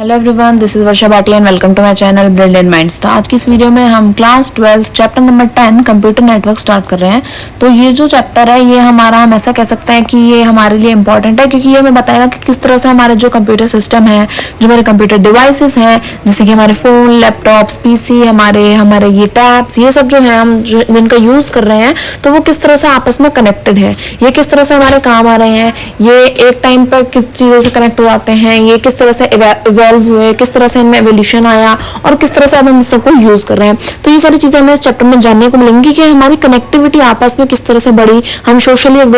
Hello everyone, this is Varsha Bhatia and welcome to my channel brilliant minds. तो आज की इस वीडियो में हम class 12 chapter number 10 computer network start कर रहे हैं। तो ये जो चैप्टर है ये हमारा, हम ऐसा कह सकते हैं कि ये हमारे लिए इंपॉर्टेंट है, क्योंकि ये हमें बताएगा कि किस तरह से हमारे जो कंप्यूटर सिस्टम है, जो हमारे कंप्यूटर डिवाइसेस हैं, जैसे कि हमारे फोन, लैपटॉप्स, पीसी, हमारे ये टैब्स, ये सब जो है हम जिनका यूज कर रहे हैं, तो वो किस तरह से आपस में कनेक्टेड है, ये किस तरह से हमारे काम आ रहे हैं, ये एक टाइम पर किस चीजों से कनेक्ट हो जाते हैं, ये किस तरह से इवॉल्व हुए, किस तरह से इनमें एवोल्यूशन आया और किस तरह से अब हम इस सबको यूज कर रहे हैं। तो ये सारी चीजें हमें इस चैप्टर में जानने को मिलेंगी कि हमारी कनेक्टिविटी आपस में किस तरह से बढ़ी, हम सोशली एक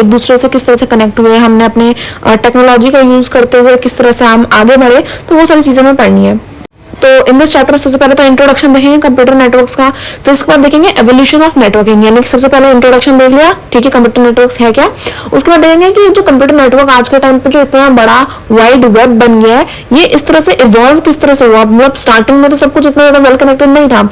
दूसरे से किस तरह से कनेक्ट हुए, हमने अपने टेक्नोलॉजी का यूज करते हुए किस तरह से हम आगे बढ़े। तो वो सारी चीजें हमें पढ़नी है। तो इन दिस चैप्टर सबसे पहले तो इंट्रोडक्शन देखेंगे कंप्यूटर नेटवर्क्स का, फिर उसके बाद देखेंगे एवोल्यूशन ऑफ नेटवर्किंग, यानी कि सबसे पहले इंट्रोडक्शन देख लिया, ठीक है, कंप्यूटर नेटवर्क्स है क्या। उसके बाद देखेंगे कि जो कंप्यूटर नेटवर्क आज के टाइम पे जो इतना बड़ा वाइड वेब बन गया है, ये इस तरह से इवॉल्व किस तरह से हुआ। मतलब स्टार्टिंग में तो सब कुछ इतना ज्यादा वेल कनेक्टेड नहीं था,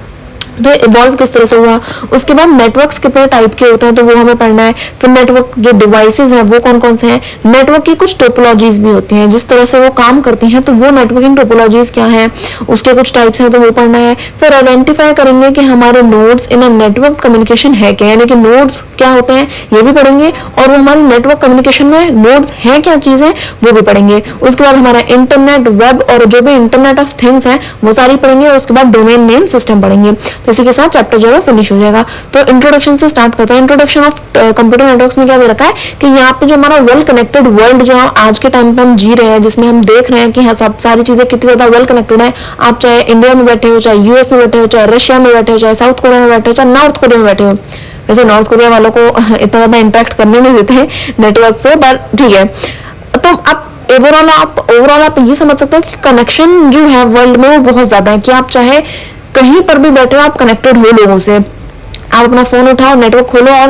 तो इवॉल्व किस तरह से हुआ। उसके बाद नेटवर्क्स कितने टाइप के होते हैं, तो वो हमें पढ़ना है। फिर नेटवर्क जो डिवाइसेस हैं वो कौन कौन से हैं, नेटवर्क की कुछ टोपोलॉजीज भी होती हैं, जिस तरह से वो काम करती हैं, तो वो नेटवर्किंग टोपोलॉजीज क्या हैं, उसके कुछ टाइप्स हैं, तो वो पढ़ना है। फिर आइडेंटिफाई करेंगे कि हमारे nodes in a network communication है क्या, यानी कि नोड्स क्या होते हैं ये भी पढ़ेंगे, और वो हमारी नेटवर्क कम्युनिकेशन में नोड्स हैं क्या चीज है वो भी पढ़ेंगे। उसके बाद हमारा इंटरनेट, वेब और जो भी इंटरनेट ऑफ थिंग्स हैं वो सारी पढ़ेंगे। और उसके बाद डोमेन नेम सिस्टम पढ़ेंगे। तो इसी के साथ चैप्टर जो है फिनिश हो जाएगा। तो इंट्रोडक्शन से स्टार्ट करते हैं। इंट्रोडक्शन ऑफ कंप्यूटर नेटवर्क्स में क्या दे रखा है कि यहाँ पे जो हमारा वेल कनेक्टेड वर्ल्ड जो आज के टाइम पे हम जी रहे हैं, जिसमें हम देख रहे हैं कि हाँ सब सारी चीजें कितनी ज्यादा वेल कनेक्टेड है। आप चाहे इंडिया में बैठे हो, चाहे यूएस में बैठे हो, चाहे रशिया में बैठे हो, चाहे साउथ कोरिया में बैठे हो, चाहे नॉर्थ कोरिया में बैठे हो। वैसे नॉर्थ कोरिया वालों को इतना ज्यादा इंटरेक्ट करने नहीं देते नेटवर्क से, बट ठीक है। तो आप ओवरऑल आप ये समझ सकते हो कि कनेक्शन जो है वर्ल्ड में वो बहुत ज्यादा है, कि आप चाहे कहीं पर भी बैठे हो, आप कनेक्टेड हो लोगों से। आप अपना फोन उठाओ, नेटवर्क खोलो और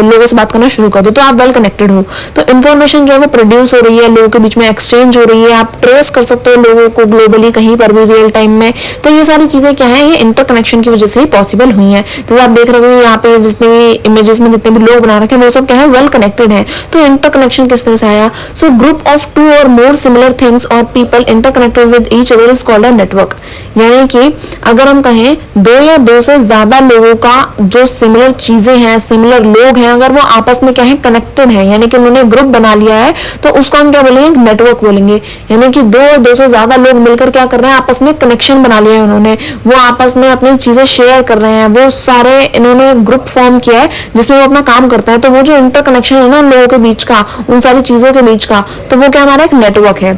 लोगों से बात करना शुरू कर दो, तो आप वेल कनेक्टेड हो। तो इन्फॉर्मेशन जो है वो प्रोड्यूस हो रही है, लोगों के बीच में एक्सचेंज हो रही है, आप ट्रेस कर सकते हो लोगों को ग्लोबली कहीं पर भी रियल टाइम में। तो ये सारी चीजें क्या है, ये इंटरकनेक्शन की वजह से ही पॉसिबल हुई है। जैसे आप देख रहे हो यहाँ पे जितने भी इमेजेस में जितने भी लोग बना रखे हैं वो सब क्या है, वेल कनेक्टेड है। तो इंटरकनेक्शन किस तरह से आया। सो ग्रुप ऑफ 2 और मोर सिमिलर थिंग्स और people interconnected with each other is called a network. यानी कि अगर हम कहें 2 या 2 से ज्यादा लोगों का जो सिमिलर चीजें हैं, सिमिलर लोग हैं, अगर वो आपस में क्या है, कनेक्टेड है, यानी कि उन्होंने ग्रुप बना लिया है, तो उसको हम क्या बोलेंगे, नेटवर्क बोलेंगे। यानी कि 2 और 2 से ज्यादा लोग मिलकर क्या कर रहे हैं, आपस में कनेक्शन बना लिया है उन्होंने, वो आपस में अपनी चीजें शेयर कर रहे हैं, वो सारे इन्होंने ग्रुप फॉर्म किया है जिसमें वो अपना काम करता है। तो वो जो इंटरकनेक्शन है ना लोगों के बीच का, उन सारी चीजों के बीच का, तो वो क्या हमारा एक नेटवर्क है।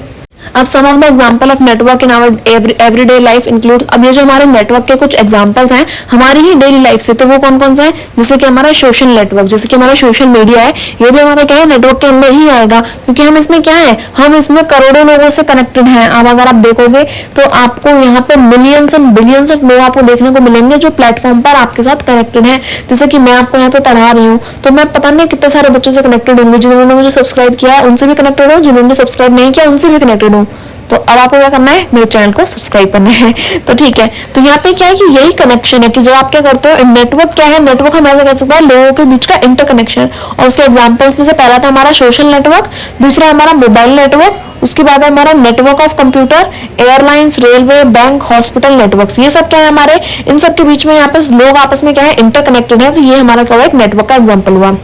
अब some of the example of network in our everyday life include, अब ये जो हमारे नेटवर्क के कुछ एग्जांपल्स हैं हमारी ही डेली लाइफ से, तो वो कौन कौन से हैं, जैसे कि हमारा सोशल नेटवर्क, जैसे कि हमारा सोशल मीडिया है, ये भी हमारा क्या है, नेटवर्क के अंदर ही आएगा, क्योंकि हम इसमें क्या है, हम इसमें करोड़ों लोगों से कनेक्टेड हैं। अब अगर आप देखोगे तो आपको यहाँ पे मिलियंस एंड बिलियंस ऑफ लोग आपको देखने को मिलेंगे जो प्लेटफॉर्म पर आपके साथ कनेक्टेड है। जैसे कि मैं आपको यहाँ पे पढ़ा रही हूँ, तो मैं पता नहीं कितने सारे बच्चों से कनेक्टेड होंगे, जिन्होंने मुझे सब्सक्राइब किया उनसे भी कनेक्टेड हो, जिन्होंने सब्सक्राइब नहीं किया उनसे भी कनेक्टेड हो। तो अब आपको क्या करना है, मेरे चैनल को सब्सक्राइब करना है। तो ठीक है, तो यहाँ पे क्या है कि यही कनेक्शन है कि जब आप क्या करते हो, नेटवर्क क्या है, नेटवर्क हम ऐसा कह सकते हैं लोगों के बीच का इंटरकनेक्शन। और उसके एग्जांपल्स में से पहला था हमारा सोशल नेटवर्क, दूसरा हमारा मोबाइल नेटवर्क, उसके बाद है हमारा network of computer, airlines, railway, bank, hospital networks. ये सब क्या है हमारे, इन सब के बीच में यहाँ पे लोग आपस में क्या है, इंटरकनेक्टेड है। तो ये हमारा क्या हुआ, एक नेटवर्क का एग्जाम्पल हुआ।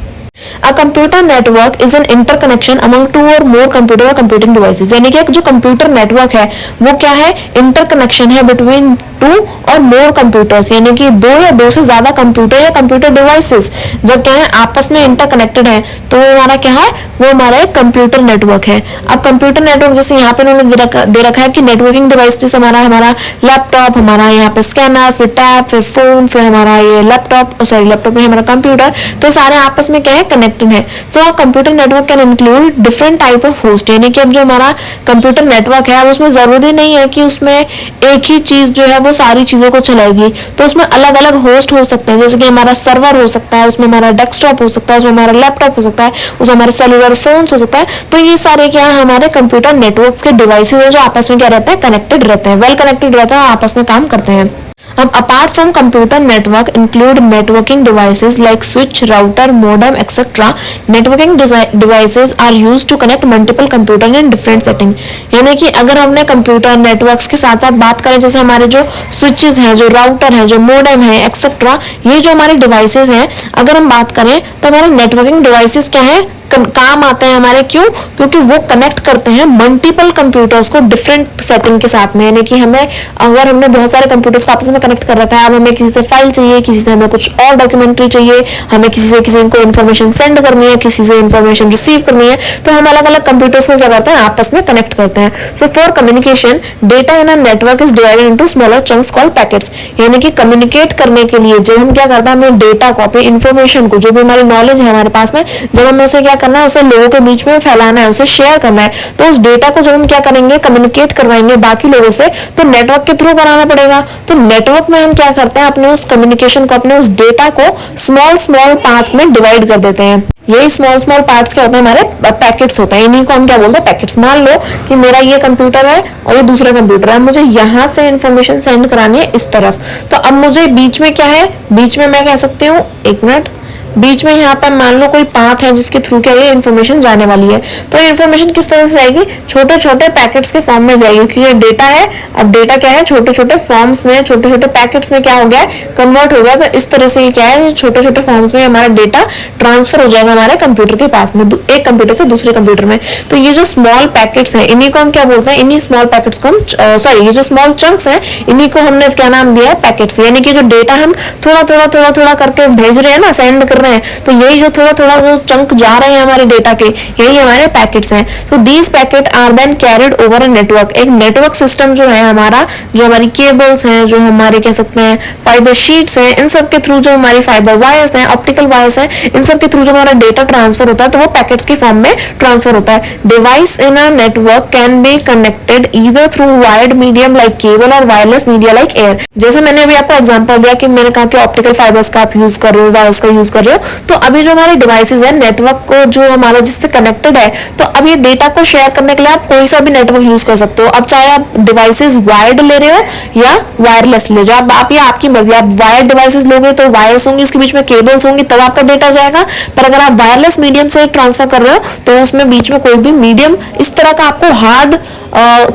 A computer network is an interconnection among 2 or more computer or computing devices। यानी कि जो कंप्यूटर नेटवर्क है वो क्या है, इंटरकनेक्शन है बिटवीन 2 और मोर कंप्यूटर्स, यानी कि 2 या 2 से ज्यादा कंप्यूटर या कंप्यूटर डिवाइसेस जब क्या है आपस में इंटरकनेक्टेड है, तो वो हमारा क्या है, वो हमारा एक कंप्यूटर नेटवर्क है। अब कंप्यूटर नेटवर्क जैसे यहाँ पे उन्होंने दे रखा है कि नेटवर्किंग डिवाइस जैसे हमारा लैपटॉप, हमारा यहाँ पे स्कैनर, फिर टैब, फिर फोन, फिर हमारा ये लैपटॉप में हमारा कंप्यूटर, तो सारे आपस में क्या है, कनेक्टेड है। So computer network can include different type of host, यानी कि अब जो हमारा कंप्यूटर नेटवर्क है उसमें जरूरी नहीं है कि उसमें एक ही चीज जो है वो सारी चीजों को चलाएगी, तो उसमें अलग अलग होस्ट हो सकते हैं। जैसे कि हमारा सर्वर हो सकता है, उसमें हमारा डेस्कटॉप हो सकता है, उसमें हमारा लैपटॉप हो सकता है, उसमें हमारे सेलुलर फोन्स हो सकता है। तो ये सारे क्या है, हमारे कंप्यूटर नेटवर्क्स के डिवाइसेज है जो आपस में क्या रहते हैं, कनेक्टेड रहते हैं, वेल कनेक्टेड रहते हैं, आपस में काम करते हैं। अब apart from computer network include networking devices like switch, router, modem etcetera. Networking devices are used to connect multiple computer in different setting. यानी कि अगर हमने कंप्यूटर नेटवर्क्स के साथ साथ बात करें, जैसे हमारे जो स्विचेस हैं, जो राउटर हैं, जो मॉडेम है एक्सेट्रा, ये जो हमारे डिवाइसेस हैं, अगर हम बात करें तो हमारे नेटवर्किंग डिवाइसेस क्या है, काम आते हैं हमारे. क्यों? क्योंकि वो कनेक्ट करते हैं मल्टीपल कंप्यूटर्स को डिफरेंट सेटिंग के साथ में. यानी कि हमें, अगर हमने बहुत सारे कंप्यूटर्स को आपस में कनेक्ट कर रखा है, अब हमें किसी से फाइल चाहिए, किसी से हमें कुछ और डॉक्यूमेंट्री चाहिए, हमें किसी को इन्फॉर्मेशन सेंड करनी है, किसी से इन्फॉर्मेशन रिसीव करनी है, तो हम अलग अलग कंप्यूटर्स को क्या करते हैं, आपस में कनेक्ट करते हैं. So for communication data in a network is divided into smaller chunks called packets. यानी कि कम्युनिकेट करने के लिए जब हम क्या करते हैं, हमें डेटा को, अपनी इन्फॉर्मेशन को, जो भी हमारी नॉलेज है हमारे पास में, जब हमें उसे क्या करना है, उसे लोगों के बीच में फैलाना है, उसे शेयर करना है, तो उस डेटा को जब हम क्या करेंगे, कम्युनिकेट करवाएंगे बाकी लोगों से, तो नेटवर्क के थ्रू कराना पड़ेगा. तो नेटवर्क में हम क्या करते हैं, अपने उस कम्युनिकेशन को, अपने उस डेटा को स्मॉल पार्ट्स में डिवाइड कर देते हैं. यही स्मॉल पार्ट्स क्या होते हैं, हमारे पैकेट्स होते हैं. इन्हीं को हम क्या बोलते हैं, पैकेट्स. मान लो कि मेरा ये कंप्यूटर है और ये दूसरा कंप्यूटर है, मुझे यहाँ से इन्फॉर्मेशन सेंड करानी है इस तरफ, तो अब मुझे बीच में क्या है, बीच में मैं कह सकती हूँ, एक मिनट, बीच में यहाँ पर मान लो कोई पाथ है जिसके थ्रू क्या ये इन्फॉर्मेशन जाने वाली है. तो ये इन्फॉर्मेशन किस तरह से जाएगी, छोटे छोटे पैकेट्स के फॉर्म में जाएगी, क्योंकि ये डेटा है. अब डेटा क्या है, छोटे छोटे फॉर्म्स में, छोटे छोटे पैकेट्स में क्या हो गया, कन्वर्ट हो गया. तो इस तरह से क्या है, छोटे छोटे फॉर्म्स में हमारा डेटा ट्रांसफर हो जाएगा हमारे कंप्यूटर के पास में, एक कंप्यूटर से दूसरे कंप्यूटर में. तो ये जो स्मॉल पैकेट्स हैं, इन्हीं को हम क्या बोलते हैं, इन्हीं स्मॉल पैकेट्स को हम सॉरी, ये जो स्मॉल चंक्स हैं, इन्हीं को हमने क्या नाम दिया है, पैकेट्स. यानी कि जो डेटा हम थोड़ा करके भेज रहे हैं ना, सेंड कर रहे हैं, तो यही जो थोड़ा जो चंक जा रहे हैं हमारे डेटा के, यही हमारे पैकेट्स हैं. तो these packet are then carried over a network. एक नेटवर्क सिस्टम जो है हमारा, जो हमारी केबल्स हैं, जो हमारे कह सकते हैं फाइबर शीट्स हैं, इन सब के थ्रू जो हमारी फाइबर वायर्स हैं, ऑप्टिकल वायर्स हैं, इन सब के थ्रू जो हमारा डेटा ट्रांसफर होता है, तो वो पैकेट्स के फॉर्म में ट्रांसफर होता है. Device in a network can be connected either through wired medium like cable और वायरलेस मीडिया लाइक एयर. जैसे मैंने अभी आपको एग्जांपल दिया कि मैंने कहा कि ऑप्टिकल फाइबर्स का आप यूज कर रहे हो, वायर्स का यूज कर रहे हो. तो अभी जो हमारे डिवाइसेस है, नेटवर्क को जो हमारा जिससे कनेक्टेड है, तो अब ये डेटा को शेयर करने के लिए आप कोई सा भी नेटवर्क यूज कर सकते हो. अब चाहे आप डिवाइसेस वायर्ड ले रहे हो या वायरलेस ले रहे हो, आप ये आपकी मर्जी. आप वायर्ड डिवाइसेस लोगे तो वायर्स होंगी, उसके बीच में केबल्स होंगी, तब आपका डेटा जाएगा. पर अगर आप वायरलेस मीडियम से ट्रांसफर कर रहे हो, तो उसमें बीच में कोई भी मीडियम इस तरह का आपको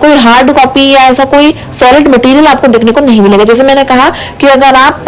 कोई हार्ड कॉपी या ऐसा कोई सॉलिड मटेरियल आपको देखने को नहीं मिलेगा. जैसे मैंने कहा कि अगर आप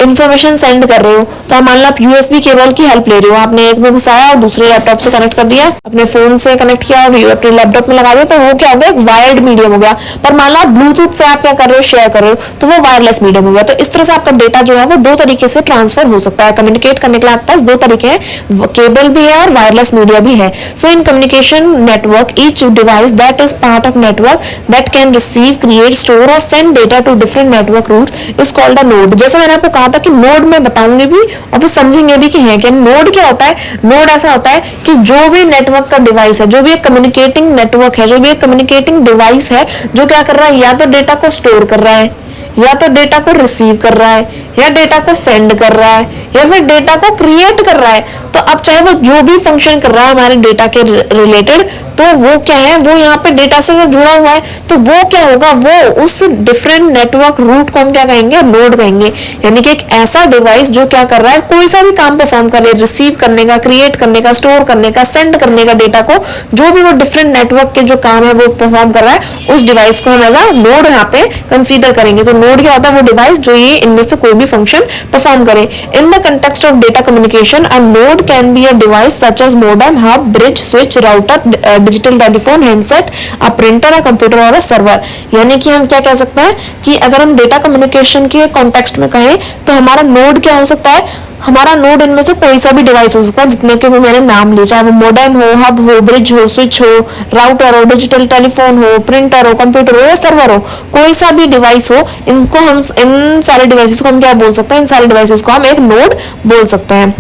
इंफॉर्मेशन सेंड कर रहे हो, तो मान लो आप यूएसबी केबल की हेल्प ले रहे हो, आपने एक में घुसाया और दूसरे लैपटॉप से कनेक्ट कर दिया, अपने फोन से कनेक्ट किया और अपने लैपटॉप में लगा दिया, तो वो क्या हो गया, एक वायर्ड मीडियम हो गया. पर मान लो आप ब्लूटूथ से आप क्या कर रहे हो, शेयर कर रहे हो, तो वो वायरलेस मीडियम हो गया. तो इस तरह से आपका डेटा जो है वो दो तरीके से ट्रांसफर हो सकता है. कम्युनिकेट करने के लिए आपके पास दो तरीके हैं, केबल भी है और वायरलेस मीडिया भी है. So in communication network each device that is part of network that can receive, create, store और send data to different network routes is called a node. जैसे मैंने आपको कहा था कि नोड में बताऊंगी भी और फिर समझेंगे भी कि है क्या. नोड क्या होता है, नोड ऐसा होता है कि जो भी नेटवर्क का डिवाइस है, जो भी एक कम्युनिकेटिंग नेटवर्क है, जो भी एक कम्युनिकेटिंग डिवाइस है, जो क्या कर रहा है, या तो डेटा को स्टोर कर रहा है, या तो डेटा को रिसीव कर रहा है, या डेटा को सेंड कर रहा है, या फिर डेटा को क्रिएट कर रहा है. तो अब चाहे वो जो भी फंक्शन कर रहा है हमारे डेटा के रिलेटेड, तो वो क्या है, वो यहाँ पे डेटा से जुड़ा हुआ है, तो वो क्या होगा, वो उस डिफरेंट नेटवर्क रूट को हम क्या कहेंगे, नोड कहेंगे. यानी कि एक ऐसा डिवाइस जो क्या कर रहा है, कोई सा भी काम परफॉर्म कर रहा है, रिसीव करने का, क्रिएट करने का, स्टोर करने का, सेंड करने का डेटा को, जो भी वो डिफरेंट नेटवर्क के जो काम है वो परफॉर्म कर रहा है, उस डिवाइस को हम एज अ नोड यहाँ पे कंसीडर करेंगे. तो नोड क्या होता है, वो डिवाइस जो ये इनमें से कोई भी फंक्शन परफॉर्म करे. In the context of data communication a node can be a device such as modem, hub, bridge, switch, router, digital telephone, handset, a printer, a computer और अ सर्वर. यानी कि हम क्या कह सकते हैं कि अगर हम डेटा कम्युनिकेशन के कॉन्टेक्स्ट में कहें तो हमारा नोड क्या हो सकता है, हमारा नोड इनमें से कोई सा भी डिवाइस हो सकता है, जितने के भी मैंने नाम लिए, चाहे वो मोडेम हो, हब हो, ब्रिज हो, स्विच हो, राउटर हो, डिजिटल टेलीफोन हो, प्रिंटर हो, कंप्यूटर हो या सर्वर हो, कोई सा भी डिवाइस हो, इनको हम, इन सारे डिवाइसेस को हम क्या बोल सकते हैं, इन सारे डिवाइसेस को हम एक नोड बोल सकते हैं.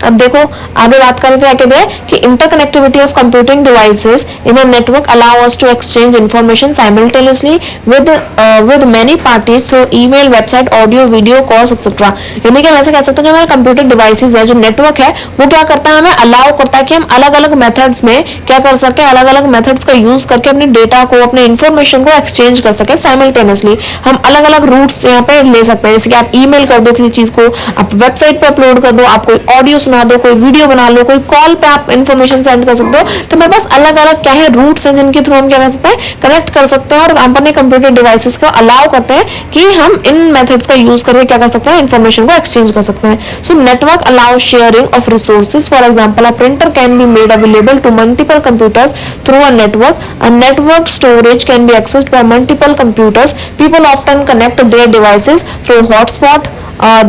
अब देखो आगे बात करें तो क्या कहते हैं कि interconnectivity of computing devices in a network allow us to exchange information simultaneously with many parties through email, website, audio, video calls etcetera. यानी कि वैसे कह सकते हैं जो हमारे कंप्यूटर डिवाइसेस है, जो नेटवर्क है, वो क्या करता है, हमें अलाउ करता है कि हम अलग अलग मेथड्स में क्या कर सके, अलग अलग मेथड्स का यूज करके अपने डेटा को, अपने इंफॉर्मेशन को एक्सचेंज कर सके साइमल्टेनियसली। हम अलग अलग रूट्स यहाँ पे ले सकते हैं, जैसे कि आप ईमेल कर दो किसी चीज को, आप वेबसाइट पे अपलोड कर दो, आप कोई ऑडियो सुना दो, कोई वीडियो बना लो, कोई कॉल पे आप इंफॉर्मेशन सेंड कर सकते हो। तो मेरे पास अलग अलग क्या है रूट्स हैं जिनके थ्रू हम क्या कर सकते हैं, कनेक्ट कर सकते हैं और हम अपने कंप्यूटर डिवाइसेस को अलाउ करते हैं कि हम इन मेथड्स का यूज करके क्या कर सकते हैं, इंफॉर्मेशन को एक्सचेंज कर सकते हैं। So network allow sharing of resources. For example, a printer can be made available to multiple computers through a network. A network storage can be accessed by multiple computers. People often connect their devices through hotspot,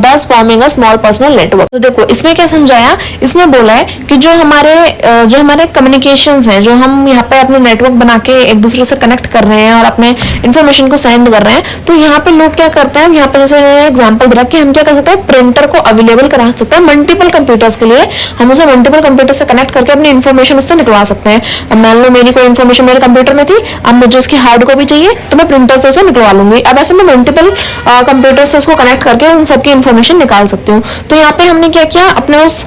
thus forming a small personal network. तो देखो इसमें क्या समझाया, इसमें बोला है कि जो हमारे कम्युनिकेशंस हैं, जो हम यहाँ पे अपने नेटवर्क बना के एक दूसरे से कनेक्ट कर रहे हैं और अपने इंफॉर्मेशन को सेंड कर रहे हैं, तो यहाँ पे लोग क्या करते हैं, यहाँ पे जैसे एग्जांपल दिया कि हम क्या कर सकते हैं, प्रिंटर को अवेलेबल करा सकते हैं मल्टीपल कंप्यूटर्स के लिए। हम उसे मल्टीपल कंप्यूटर से कनेक्ट करके अपनी इन्फॉर्मेशन उससे निकलवा सकते हैं। अब मान लो मेरी कोई इन्फॉर्मेशन मेरे कंप्यूटर में थी, अब मुझे उसकी हार्ड कॉपी चाहिए तो मैं प्रिंटर से उसे निकलवा लूंगी। अब ऐसे मैं मल्टीपल कंप्यूटर से उसको कनेक्ट करके उन सबकी इन्फॉर्मेशन निकाल सकती हूँ। तो यहाँ पे हमने क्या किया, अपने उस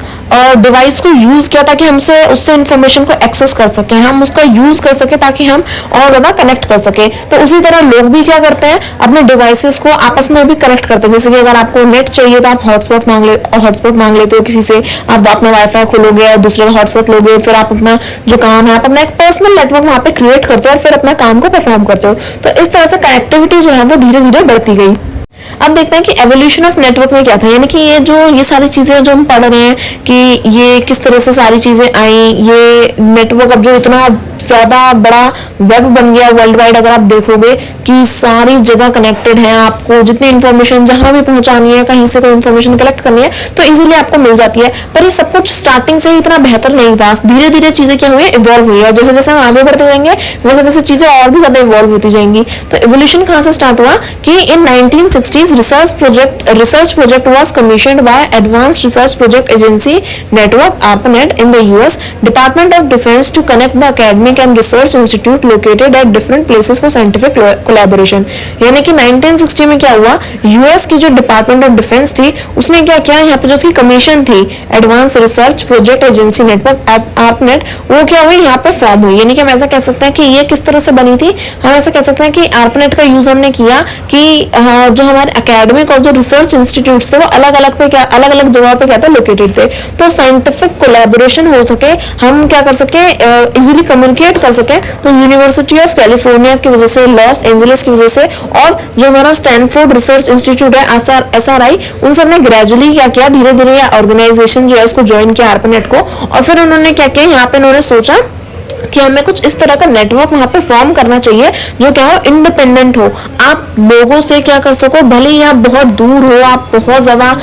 डिवाइस को यूज किया ताकि हमसे उससे इंफॉर्मेशन को एक्सेस कर सके, हम उसका यूज कर सके ताकि हम और ज्यादा कनेक्ट कर सके। तो उसी तरह लोग भी क्या करते हैं, अपने डिवाइसेस को आपस में भी कनेक्ट करते हैं। जैसे कि अगर आपको नेट चाहिए तो आप हॉटस्पॉट मांग लेते हो किसी से, आप अपना वाईफाई खोलोगे और दूसरे का हॉटस्पॉट लोगे, फिर आप अपना जो काम है, आप अपना एक पर्सनल नेटवर्क वहां पे क्रिएट करते हो और फिर अपना काम को परफॉर्म करते हो। तो इस तरह से कनेक्टिविटी जो है वो धीरे धीरे बढ़ती गई। अब देखते हैं कि एवोल्यूशन ऑफ नेटवर्क में क्या था, यानी कि ये सारी चीजें जो हम पढ़ रहे हैं कि ये किस तरह से सारी चीजें आई, ये नेटवर्क अब जो इतना ज्यादा बड़ा वेब बन गया वर्ल्ड वाइड, अगर आप देखोगे कि सारी जगह कनेक्टेड है, आपको जितनी इन्फॉर्मेशन जहां भी पहुंचानी है, कहीं से कोई इन्फॉर्मेशन कलेक्ट करनी है तो इजीली आपको मिल जाती है। पर ये सब कुछ स्टार्टिंग से ही इतना बेहतर नहीं था, धीरे धीरे चीजें क्या हुई, इवॉल्व हुई है। जैसे जैसे हम आगे बढ़ते जाएंगे वैसे वैसे चीजें और भी ज्यादा इवॉल्व होती जाएंगी। तो एवोल्यूशन कहां से स्टार्ट हुआ कि इन 1960s research project was commissioned by Advanced Research Project Agency Network ARPANET in the US Department of Defense to connect the academic and research institute located at different places for scientific collaboration। यानी कि 1960 में क्या हुआ, US की जो department of defence थी उसने क्या किया, यहाँ पे जो उसकी कमीशन थी advance research project agency network ARPANET, वो क्या हुई, यहाँ पे फॉर्म हुई। यानी कि हम ऐसा कह सकते हैं कि ये किस तरह से बनी थी, हम ऐसा कह सकते हैं कि ARPANET का यूज हमने किया कि जो हमारे एकेडमिक और जो रिसर्च इंस्टीट्यूट्स थे वो अलग अलग जगह पे क्या थे, लोकेटेड थे। तो साइंटिफिक कोलैबोरेशन हो सके, हम क्या कर सके, इजीली कम्युनिकेट कर सके। तो यूनिवर्सिटी ऑफ कैलिफोर्निया की वजह से, लॉस एंजलिस की वजह से और जो हमारा स्टैनफोर्ड रिसर्च इंस्टीट्यूट है SRI, उन सब ने ग्रेजुअली क्या किया, धीरे धीरे ऑर्गेनाइजेशन जो है उसको ज्वाइन किया ARPANET को। और फिर उन्होंने क्या किया, यहाँ पे उन्होंने सोचा कि हमें कुछ इस तरह का नेटवर्क वहां पे फॉर्म करना चाहिए जो क्या हो, इंडिपेंडेंट हो, आप लोगों से क्या कर सको, भले ही आप बहुत दूर हो, आप बहुत ज्यादा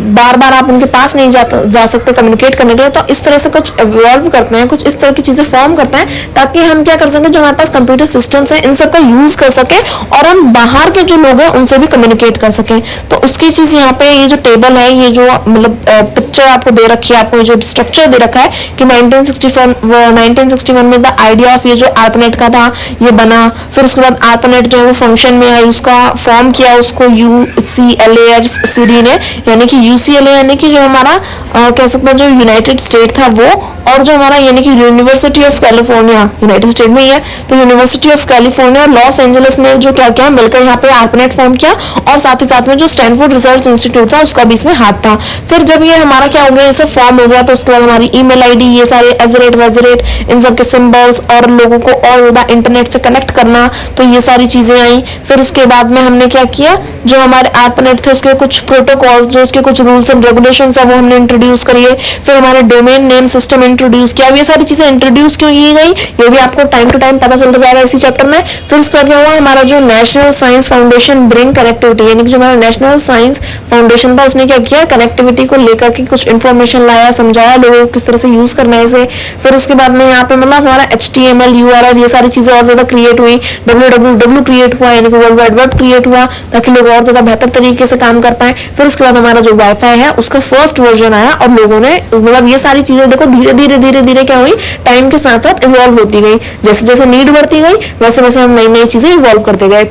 बार बार आप उनके पास नहीं जा सकते कम्युनिकेट करने के लिए। तो इस तरह से कुछ इवॉल्व करते हैं, कुछ इस तरह की चीजें फॉर्म करते हैं ताकि हम क्या कर सकें, जो हमारे पास कंप्यूटर सिस्टम्स हैं इन सब का यूज कर सकें और हम बाहर के जो लोग हैं उनसे भी कम्युनिकेट कर सकें। तो उसकी चीज यहाँ पे ये जो टेबल है, ये जो मतलब पिक्चर आपको दे रखी है, आपको जो स्ट्रक्चर दे रखा है कि 1961 में द आइडिया ऑफ ये जो ARPANET का था ये बना। फिर उसके बाद ARPANET जो है वो फंक्शन में आई, उसका फॉर्म किया उसको UCLA सीरी ने, यानी कि UCLA यानी कि जो हमारा कह सकते हैं जो यूनाइटेड स्टेट था वो, और जो हमारा यानी कि university of California United state में ही है, तो यूनिवर्सिटी ऑफ कैलिफोर्निया और लॉस एंजलिस ने जो क्या किया, मिलकर यहाँ पे ARPANET फॉर्म किया। और साथ ही साथ में जो स्टैनफोर्ड रिसर्च इंस्टीट्यूट था उसका भी इसमें हाथ था। फिर जब ये हमारा क्या हो गया, इसे फॉर्म हो गया, तो उसके बाद हमारी ईमेल आईडी, ये सारे @, इन सब के सिंबल्स और लोगों को और ज्यादा इंटरनेट से कनेक्ट करना, तो ये सारी चीजें आई। फिर उसके बाद में हमने क्या किया, जो हमारे ARPANET थे उसके कुछ प्रोटोकॉल, जो उसके कुछ रूल्स एंड रेगुलेशन है वो हमने इंट्रोड्यूस करिए। फिर हमारे डोमेन नेम सिस्टम इंट्रोड्यूस किया। ये सारी चीजें इंट्रोड्यूस क्यों की गई ये भी आपको टाइम टू टाइम पता चलता जाएगा इसी चैप्टर में। फिर उसके बाद क्या हुआ, हमारा जो national science foundation bring connectivity, यानी कि जो हमारा नेशनल साइंस फाउंडेशन था उसने क्या किया, कनेक्टिविटी को लेकर के कुछ इन्फॉर्मेशन लाया, समझाया लोगों को किस तरह से यूज करना है इसे। फिर उसके बाद में यहाँ पे मतलब हमारा HTML URL ये सारी चीजें और ज्यादा क्रिएट हुई, www क्रिएट हुआ, यानी कि वर्ल्ड वाइड वेब क्रिएट हुआ ताकि लोग और ज्यादा बेहतर तरीके से काम कर पाए। फिर उसके बाद हमारा जो वाईफाई है उसका फर्स्ट वर्जन आया और लोगों ने मतलब ये सारी चीजें देखो धीरे धीरे धीरे धीरे क्या हुई, टाइम के साथ साथ इवॉल्व होती गई। जैसे जैसे नीड बढ़ती गई वैसे वैसे हम नई नई चीजें इवॉल्व करते गए।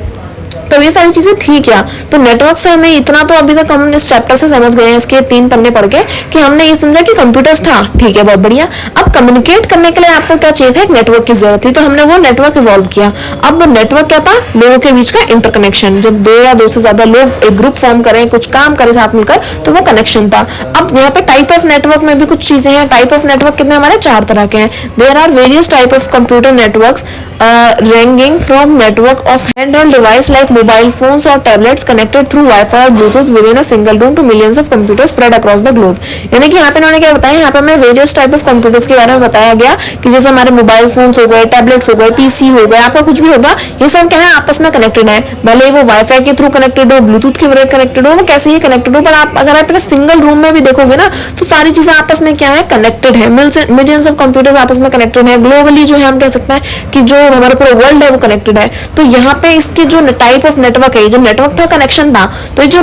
तो ये सारी चीजें थी क्या, तो नेटवर्क से हमें इतना तो अभी तक हम इस चैप्टर से समझ गए हैं, इसके 3 पन्ने पढ़ के, कि हमने ये समझा कि कंप्यूटर्स था, ठीक है, बहुत बढ़िया। अब कम्युनिकेट करने के लिए आपको क्या चाहिए था, एक नेटवर्क की जरूरत थी, तो हमने वो नेटवर्क इवॉल्व किया। अब नेटवर्क क्या था, लोगों के बीच का इंटरकनेक्शन। जब 2 या 2 से ज्यादा लोग एक ग्रुप फॉर्म करें, कुछ काम करें साथ मिलकर, तो वो कनेक्शन था। अब यहाँ पे टाइप ऑफ नेटवर्क में भी कुछ चीजें हैं। टाइप ऑफ नेटवर्क कितने हमारे 4 तरह के हैं। There are various type of computer networks ranging from network of handheld device like mobile phones or tablets connected through Wi-Fi or Bluetooth within a single room to millions of computers spread across the globe। यानी कि यहाँ पे इन्होंने क्या बताया, यहाँ पे हमें वेरियस टाइप ऑफ कंप्यूटर्स के बारे में बताया गया कि जैसे हमारे मोबाइल फोन्स हो गए, टैबलेट्स हो गए, पीसी हो गए, आपका कुछ भी होगा, ये सब क्या है, आपस में कनेक्टेड है। भले वो वाईफाई के थ्रू कनेक्टेड हो, ब्लूटूथ के वजह कनेक्टेड हो, वो कैसे ही कनेक्टेड हो, पर आप अगर आप सिंगल रूम में भी देखोगे ना तो सारी चीजें आपस में क्या है, कनेक्टेड है। मिलियंस ऑफ कंप्यूटर्स आपस में कनेक्टेड है। ग्लोबली जो है हम कह सकते हैं कि जो हमारे पूरे वर्ल्ड वो कनेक्टेड है। तो यहाँ पे इसके जो टाइप ऑफ नेटवर्क है, जो नेटवर्क था कनेक्शन था, तो ये जो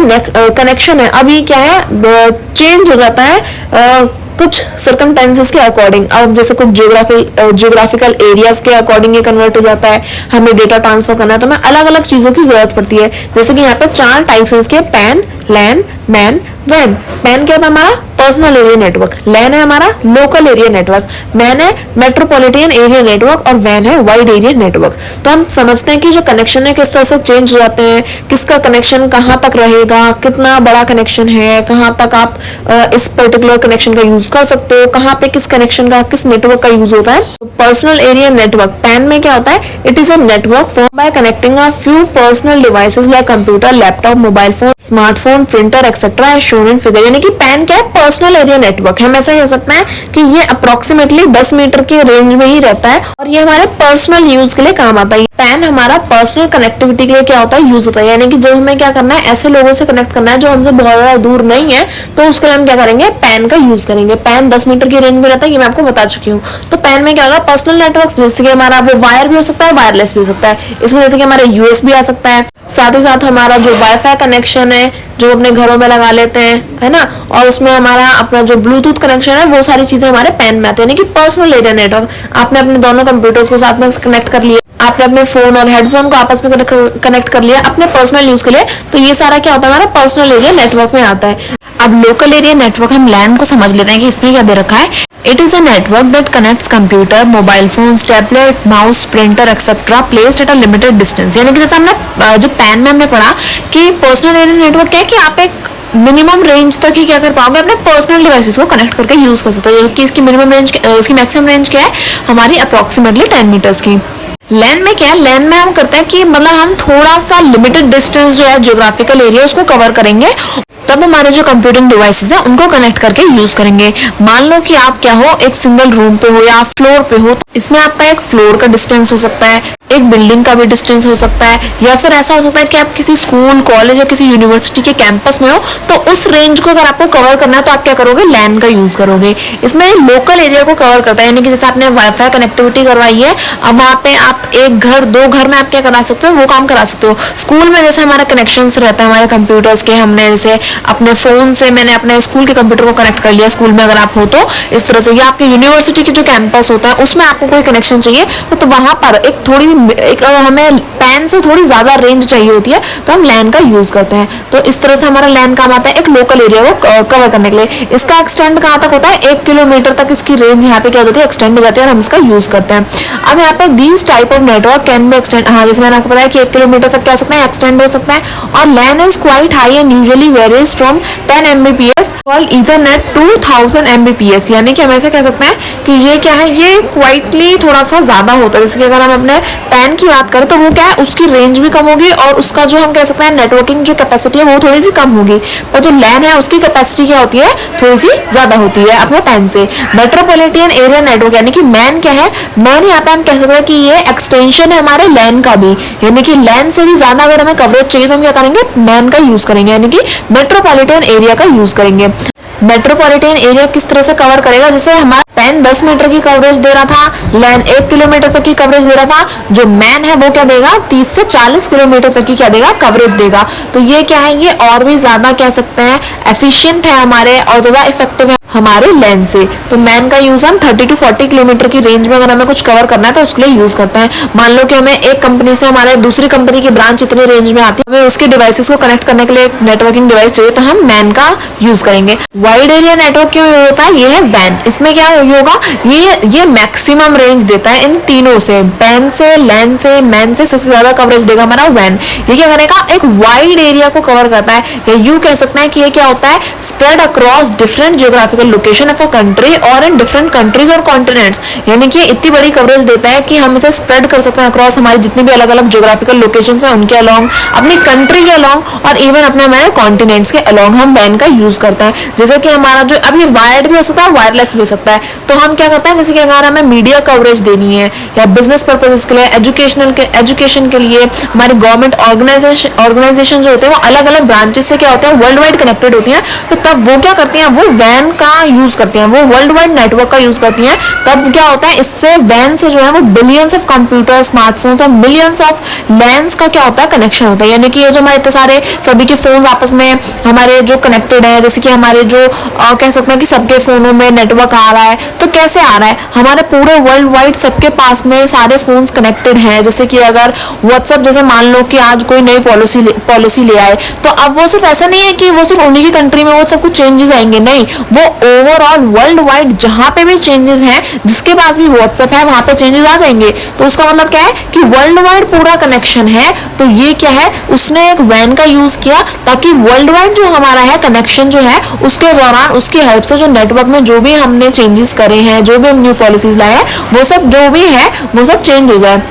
कनेक्शन है अभी क्या है, चेंज हो जाता है कुछ सर्कमटेंसेस के अकॉर्डिंग। अब जैसे कुछ जियोग्राफिकल एरियाज के अकॉर्डिंग ये कन्वर्ट हो जाता है। हमें डेटा ट्रांसफर करना है तो हमें अलग अलग चीजों की जरूरत पड़ती है। जैसे कि यहाँ पे 4 टाइप्स हैं इसके, पैन, लैन, मैन, वैन। पैन क्या है हमारा, पर्सनल एरिया नेटवर्क। लैन है हमारा लोकल एरिया नेटवर्क। मैन है मेट्रोपॉलिटन एरिया नेटवर्क। और वैन है वाइड एरिया नेटवर्क। तो हम समझते हैं कि जो कनेक्शन है किस तरह से चेंज हो जाते हैं, किसका कनेक्शन कहाँ तक रहेगा, कितना बड़ा कनेक्शन है, कहाँ तक आप इस पर्टिकुलर कनेक्शन का यूज कर सकते हो, कहाँ पे किस कनेक्शन का, किस नेटवर्क का यूज होता है। पर्सनल एरिया नेटवर्क पैन में क्या होता है, it is a network form by connecting a few personal devices like computer, laptop, mobile phone, smartphone, printer etcetera as shown in figure. यानी कि पैन क्या है, पर्सनल एरिया नेटवर्क है। हम ऐसा कह सकते हैं कि ये अप्रोक्सीमेटली 10 मीटर के रेंज में ही रहता है और ये हमारे पर्सनल यूज के लिए काम आता है। पैन हमारा पर्सनल कनेक्टिविटी के लिए क्या होता है, यूज होता है। यानी कि जब हमें क्या करना है, ऐसे लोगों से कनेक्ट करना है जो हमसे बहुत ज्यादा दूर नहीं है, तो उसके लिए हम क्या करेंगे, पैन का यूज करेंगे। पैन 10 मीटर की रेंज में रहता है, ये मैं आपको बता चुकी हूँ। तो पैन में क्या होगा, पर्सनल नेटवर्क, जैसे कि हमारा वो वायर भी हो सकता है, वायरलेस भी हो सकता है। इसमें जैसे कि हमारा यूएसबी आ सकता है, साथ ही साथ हमारा जो वाईफाई कनेक्शन है जो अपने घरों में लगा लेते हैं, है ना, और उसमें हमारा अपना जो ब्लूटूथ कनेक्शन है, वो सारी चीजें हमारे पैन में आती है। यानी कि पर्सनल एरिया नेटवर्क। आपने अपने दोनों कंप्यूटर्स को साथ में कनेक्ट कर लिया, आपने अपने फोन और हेडफोन को आपस में कनेक्ट कर लिया अपने पर्सनल यूज के लिए, तो ये सारा क्या होता है, हमारा पर्सनल एरिया नेटवर्क में आता है। अब लोकल एरिया नेटवर्क हम लैन को समझ लेते हैं कि इसमें क्या दे रखा है। It is a network that connects computer, mobile phones, tablet, mouse, printer etcetera placed at a limited distance. यानी कि जैसे हमने जो पैन में हमने पढ़ा कि पर्सनल एरिया नेटवर्क क्या है कि आप एक मिनिमम रेंज तक ही क्या कर पाओगे, अपने पर्सनल डिवाइसेस को कनेक्ट करके यूज कर सकते हो। कि इसकी मिनिमम रेंज, इसकी मैक्सिमम रेंज क्या है, हमारी अप्रोक्सीमेटली 10 मीटर्स की। लैन में क्या है, लैन में हम करते हैं कि मतलब हम थोड़ा सा लिमिटेड डिस्टेंस जो है जियोग्राफिकल एरिया उसको कवर करेंगे, तब हमारे जो कंप्यूटिंग डिवाइसेस हैं उनको कनेक्ट करके यूज करेंगे। मान लो कि आप क्या हो, एक सिंगल रूम पे हो या फ्लोर पे हो, तो इसमें आपका एक फ्लोर का डिस्टेंस हो सकता है, एक बिल्डिंग का भी डिस्टेंस हो सकता है, या फिर ऐसा हो सकता है कि आप किसी स्कूल, कॉलेज या किसी यूनिवर्सिटी के कैंपस में हो, तो उस रेंज को अगर आपको कवर करना है तो आप क्या करोगे, लैन का यूज करोगे। इसमें लोकल एरिया को कवर करता है, यानी कि जैसे आपने वाईफाई कनेक्टिविटी करवाई है, अब वहाँ पे आप एक घर, 2 घर में आप क्या करा सकते हो, वो काम करा सकते हो। स्कूल में जैसे हमारा कनेक्शन रहता है हमारे कंप्यूटर्स के, हमने जैसे अपने फोन से मैंने अपने स्कूल के कंप्यूटर को कनेक्ट कर लिया, स्कूल में अगर आप हो तो इस तरह से, या आपके यूनिवर्सिटी की जो कैंपस होता है उसमें आपको कोई कनेक्शन चाहिए तो वहां पर एक हमें पैन से थोड़ी ज्यादा रेंज चाहिए होती है, तो हम लैन का यूज करते हैं। तो इस तरह से हमारा लैन काम आता है एक लोकल एरिया को कवर करने के लिए। इसका एक्सटेंड कहाँ तक होता है, 1 किलोमीटर तक इसकी रेंज यहाँ पे क्या होती है, एक्सटेंड हो जाती है और हम इसका यूज करते हैं। अब यहाँ पे these type of network can be extend, हाँ जैसे मैंने आपको बताया कि 1 किलोमीटर तक क्या हो सकता है, एक्सटेंड हो सकता है। और LAN is quite high and usually varies from 10 Mbps called Ethernet 2000 Mbps। यानी कि हम ऐसे कह सकते हैं कि ये क्या है, ये क्वाइटली थोड़ा सा ज्यादा होता है। जैसे कि अगर हम अपने पैन की बात करें तो वो क्या है, उसकी रेंज भी कम होगी और उसका जो हम कह सकते हैं नेटवर्किंग जो कैपेसिटी है वो थोड़ी सी कम होगी, पर जो लैन है उसकी कैपेसिटी क्या होती है, थोड़ी सी ज्यादा होती है अपने पैन से। मेट्रोपॉलिटन एरिया नेटवर्क यानी कि मैन क्या है, मैन यहाँ पे हम कह सकते हैं कि ये एक्सटेंशन है हमारे लैन का भी, यानी कि लैन से भी ज्यादा अगर हमें कवरेज चाहिए तो हम क्या करेंगे, मैन का यूज करेंगे, यानी कि मेट्रोपॉलिटन एरिया का यूज करेंगे। मेट्रोपॉलिटन एरिया किस तरह से कवर करेगा, जैसे हमारा पेन 10 मीटर की कवरेज दे रहा था, लैन 1 किलोमीटर तक की कवरेज दे रहा था, जो मैन है वो क्या देगा 30 से 40 किलोमीटर तक की क्या देगा कवरेज देगा। तो ये क्या है, ये और भी ज्यादा कह सकते हैं एफिशिएंट है हमारे और ज्यादा इफेक्टिव है हमारे लेंस से। तो मैन का यूज हम 30 to 40 किलोमीटर की रेंज में अगर हमें कुछ कवर करना है तो उसके लिए यूज करते हैं। मान लो कि हमें एक कंपनी से हमारे दूसरी कंपनी की ब्रांच इतनी रेंज में आती है, हमें उसके डिवाइसेस को कनेक्ट करने के लिए एक नेटवर्किंग डिवाइस चाहिए तो हम मैन का यूज करेंगे। वाइड एरिया नेटवर्क क्यों होता है, ये है वैन। इसमें क्या होगा, ये मैक्सिमम रेंज देता है इन तीनों से, पैन से, लैन से, मैन से सबसे ज्यादा कवरेज देगा हमारा वैन। ये क्या करेगा, एक वाइड एरिया को कवर करता है, या यूं कह सकते हैं कि ये क्या होता है, spread across different geographical location of a country और इन डिफरेंट कंट्रीज और कॉन्टिनेंट्स। यानी कि इतनी बड़ी कवरेज देता है कि हम इसे स्प्रेड कर सकते हैं अक्रॉस हमारी जितनी भी अलग अलग जियोग्राफिकल लोकेशंस हैं उनके अलोंग, अपनी कंट्री के अलोंग और इवन अपने हमारे कॉन्टिनेंट्स के अलोंग हम वैन का यूज करते हैं। जैसे कि हमारा जो अब ये वायर्ड भी हो सकता है, वायरलेस भी हो सकता है। तो हम क्या करते हैं, जैसे कि अगर हमें मीडिया कवरेज देनी है या बिजनेस पर्पजेस के लिए, एजुकेशन के लिए, हमारे गवर्नमेंट ऑर्गेनाइजेशन जो होते हैं वो अलग अलग ब्रांचेस से क्या होते हैं वर्ल्ड वाइड कनेक्टेड होती हैं, तो तब वो क्या करती हैं, वो वैन का यूज करती हैं, वो वर्ल्ड वाइड नेटवर्क का यूज करती हैं। तब क्या होता है, इससे वैन से जो है वो बिलियंस ऑफ कंप्यूटर, स्मार्टफोन्स और मिलियंस ऑफ लैंड्स का क्या होता है कनेक्शन होता है। यानी कि ये जो हमारे इतने सारे सभी के फोन आपस में हमारे जो कनेक्टेड है, जैसे कि हमारे जो कह सकते हैं कि सबके फोनों में नेटवर्क आ रहा है, तो कैसे आ रहा है, हमारे पूरे वर्ल्ड वाइड सबके पास में सारे फोन्स कनेक्टेड हैं। जैसे कि अगर व्हाट्सएप, जैसे मान लो कि आज कोई नई पॉलिसी ले आए, तो अब वो सिर्फ ऐसा नहीं है कि वो सिर्फ उन्हीं की कंट्री में वो सब कुछ चेंजेस आएंगे, नहीं, वो ओवरऑल वर्ल्ड वाइड जहां पे भी चेंजेस हैं, जिसके पास भी व्हाट्सएप है वहां पे चेंजेस आ जाएंगे। तो उसका मतलब क्या है कि वर्ल्ड वाइड पूरा कनेक्शन है। तो ये क्या है, उसने एक वैन का यूज किया ताकि वर्ल्ड वाइड जो हमारा है कनेक्शन जो है उसके दौरान उसकी हेल्प से जो नेटवर्क में जो भी हमने चेंजेस करे हैं, जो भी हम न्यू पॉलिसीज लाए हैं, वो सब जो भी है वो सब चेंज हो जाए।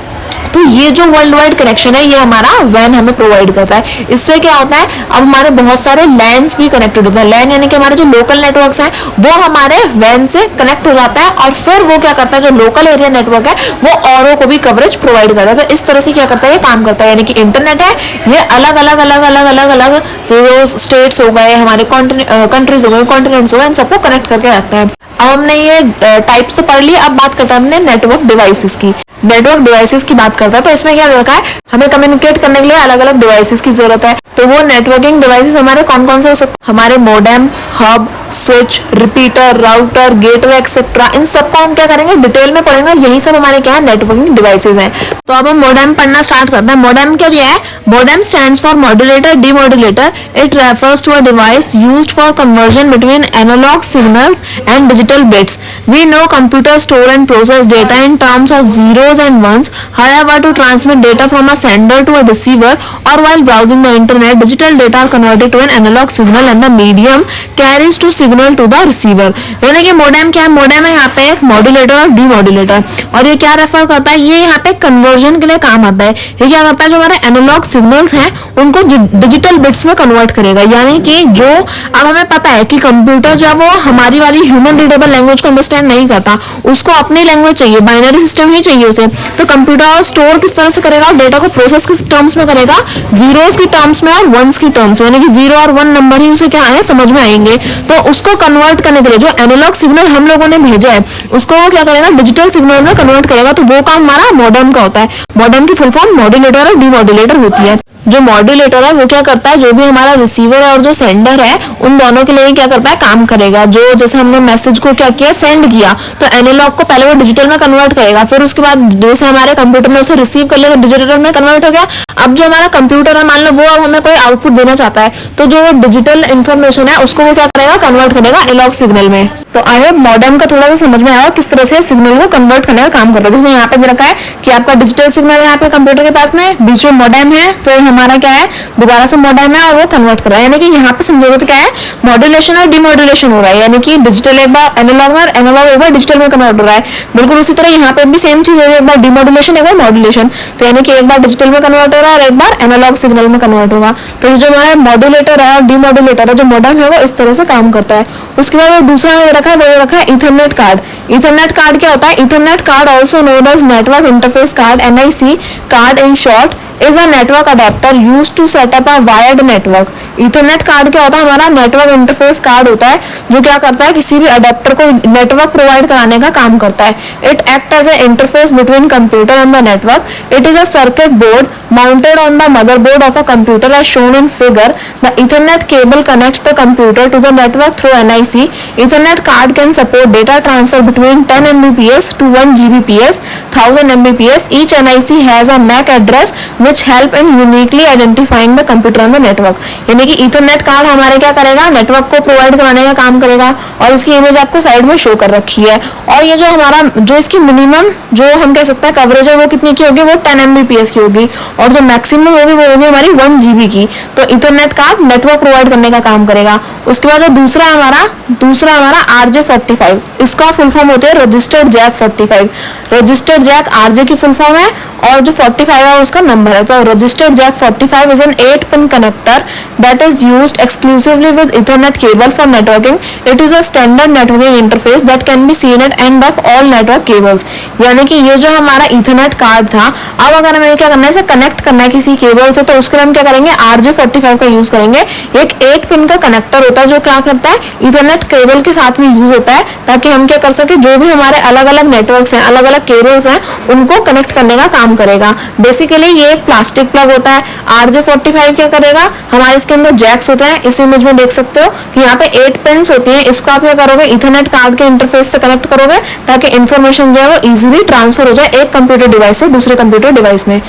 तो ये जो वर्ल्ड वाइड कनेक्शन है ये हमारा वैन हमें प्रोवाइड करता है। इससे क्या होता है, अब हमारे बहुत सारे लैंड्स भी कनेक्टेड होते हैं। लैन यानी कि हमारे जो लोकल नेटवर्क्स हैं वो हमारे वैन से कनेक्ट हो जाता है और फिर वो क्या करता है, जो लोकल एरिया नेटवर्क है वो औरों को भी कवरेज प्रोवाइड करता है। तो इस तरह से क्या करता है, ये काम करता है। यानी कि इंटरनेट है, ये अलग अलग अलग अलग अलग अलग जो स्टेट्स हो गए, हमारे कंट्रीज हो गए, कॉन्टिनेंट्स हो गए, इन सबको कनेक्ट करके रखता है। अब हमने ये टाइप्स तो पढ़ ली, अब बात करते हैं हमने नेटवर्क डिवाइसेस की। नेटवर्क डिवाइसेस की बात करता है तो इसमें क्या रखा है, हमें कम्युनिकेट करने के लिए अलग अलग डिवाइसेस की जरूरत है। तो वो नेटवर्किंग डिवाइसेस हमारे कौन कौन से हो सकते हैं, हमारे modem, hub, switch, repeater, router, gateway etcetera, इन सबको हम क्या करेंगे डिटेल में पढ़ेंगे। यही सब हमारे क्या है नेटवर्किंग डिवाइसेस हैं। तो अब हम मोडेम पढ़ना स्टार्ट करते हैं। मोडेम क्या दिया है, modem stands for modulator demodulator. It refers to a device used for conversion between analog signals and digital bits. We know computers store and process data in terms of zeros and ones. However, to transmit data from a sender to a receiver or while browsing the internet, digital data are converted to an analog signal and the medium carries to signal to the receiver. यानी कि modem क्या है, modem है यहाँ पे एक modulator और demodulator. और ये क्या रेफर करता है, ये यहाँ पे कन्वर्जन के लिए काम आता है। ये क्या करता है, जो हमारे एनालॉग सिग्नल्स हैं उनको डिजिटल बिट्स में कन्वर्ट करेगा। यानी कि जो अब हमें पता है कि कंप्यूटर जो है वो हमारी वाली ह्यूमन रीडेबल लैंग्वेज को अंडरस्टैंड नहीं करता, उसको अपनी लैंग्वेज चाहिए, बाइनरी सिस्टम ही चाहिए उसे। तो कंप्यूटर स्टोर किस तरह से करेगा, डेटा को प्रोसेस किस टर्म्स में करेगा, जीरोस की टर्म्स में और वंस की टर्म्स में। यानी कि 0 और 1 नंबर ही उसे क्या है समझ में आएंगे। तो उसको कन्वर्ट करने के लिए जो एनालॉग सिग्नल हम लोगों ने भेजा है उसको वो क्या करेगा, डिजिटल सिग्नल में कन्वर्ट करेगा। तो वो काम हमारा मॉडेम का होता है। मॉडेम की फुल फॉर्म मॉड्यूलेटर और डीमॉड्यूलेटर होती है। जो मॉड्यूलेटर है वो क्या करता है, जो भी हमारा रिसीवर है और जो सेंडर है उन दोनों के लिए क्या करता है, काम करेगा। जो जैसे हमने मैसेज को क्या किया, सेंड किया, तो एनालॉग को पहले वो डिजिटल में कन्वर्ट करेगा, फिर उसके बाद जैसे हमारे कंप्यूटर ने उसे रिसीव कर लिया तो डिजिटल में कन्वर्ट हो गया। अब जो हमारा कंप्यूटर है मान लो वो अब हमें कोई आउटपुट देना चाहता है, तो जो डिजिटल इंफॉर्मेशन है उसको वो क्या करेगा, कन्वर्ट करेगा एनालॉग सिग्नल में। तो आई होप मॉडेम का थोड़ा सा समझ में आया किस तरह से सिग्नल को कन्वर्ट करने का काम करता है। जैसे यहाँ पे दे रखा है कि आपका डिजिटल सिग्नल है आपके कंप्यूटर के पास में, बीच में मॉडेम है, फिर हमारा क्या है दोबारा से मॉडेम है और वो कन्वर्ट कर रहा है। यानी कि यहाँ पे समझोगे तो क्या है, मॉड्यूलेशन और डिमॉड्यूलेशन हो रहा है। यानी कि डिजिटल एक बार एनालॉग में और एनालॉग एक बार डिजिटल में कन्वर्ट हो रहा है। बिल्कुल उसी तरह यहाँ पे भी सेम चीज है, एक बार डिमॉड्यूलेशन एक बार मॉड्यूलेशन। तो यानी कि एक बार डिजिटल में कन्वर्ट हो रहा है और एक बार एनालॉग सिग्नल में कन्वर्ट होगा। तो जो हमारा मॉड्यूलेटर है और डिमॉड्यूलेटर है, जो मॉडेम है वो इस तरह से काम करता है। उसके बाद वो दूसरा में रखा है, वो रखा है इथरनेट कार्ड। इथरनेट कार्ड क्या होता है, Ethernet card also known as network interface card, NIC card in short, is a network adapter used to set up a wired network. Ethernet card क्या होता है, हमारा नेटवर्क इंटरफेस कार्ड होता है जो क्या करता है, किसी भी अडेप्टर को नेटवर्क प्रोवाइड कराने का काम करता है। It act as a interface between computer and the network. It is a circuit board mounted on the motherboard of a computer as shown in figure. The Ethernet cable connects the computer to the network through NIC. Ethernet card can support data transfer between 10 Mbps to 1 Gbps, 1000 Mbps. Each NIC has a MAC address which help in uniquely identifying the computer on the network. यानी कि Ethernet card हमारे क्या करेगा, network को provide कराने का काम करेगा। और इसकी इमेज आपको साइड में शो कर रखी है। और ये जो हमारा जो इसकी मिनिमम जो हम कह सकते हैं कवरेज है वो कितनी की होगी, वो 10 Mbps की होगी। और जो मैक्सिमम होगी वो होगी हमारी 1 GB की। तो इथरनेट कार्ड नेटवर्क प्रोवाइड करने का काम करेगा। उसके बाद जो दूसरा हमारा RJ45, इसका फुल फॉर्म होते हैं registered jack 45। Registered jack RJ की फुल फॉर्म है और जो 45 है उसका नंबर है। तो registered jack 45 is an 8-pin connector that is used exclusively with Ethernet cable for networking. It is a standard networking interface that can be seen at end of all network cables. यानी कि ये जो हमारा Ethernet card था, अब अगर हमें क्या करना है, इसे कनेक्ट करना है किसी केबल से, तो उसके लिए हम क्या करेंगे, RJ45 का यूज करेंगे। एक 8-pin का कनेक्टर होता है जो क्या करता है, इथरनेट केबल के साथ में यूज होता है ताकि हम क्या कर सके, जो भी हमारे अलग अलग नेटवर्क्स हैं, अलग अलग केबल्स हैं, उनको कनेक्ट करने का काम करेगा। बेसिकली ये एक प्लास्टिक प्लग होता है। RJ45 क्या करेगा, हमारे इसके अंदर जैक्स होते हैं, इस इमेज में देख सकते हो कि यहाँ पे 8 पिन्स होती हैं। इसको आप क्या करोगे, इथरनेट कार्ड के इंटरफेस से कनेक्ट करोगे ताकि इंफॉर्मेशन जो है वो इजीली ट्रांसफर हो जाए एक कंप्यूटर डिवाइस से दूसरे कंप्यूटर डिवाइस में।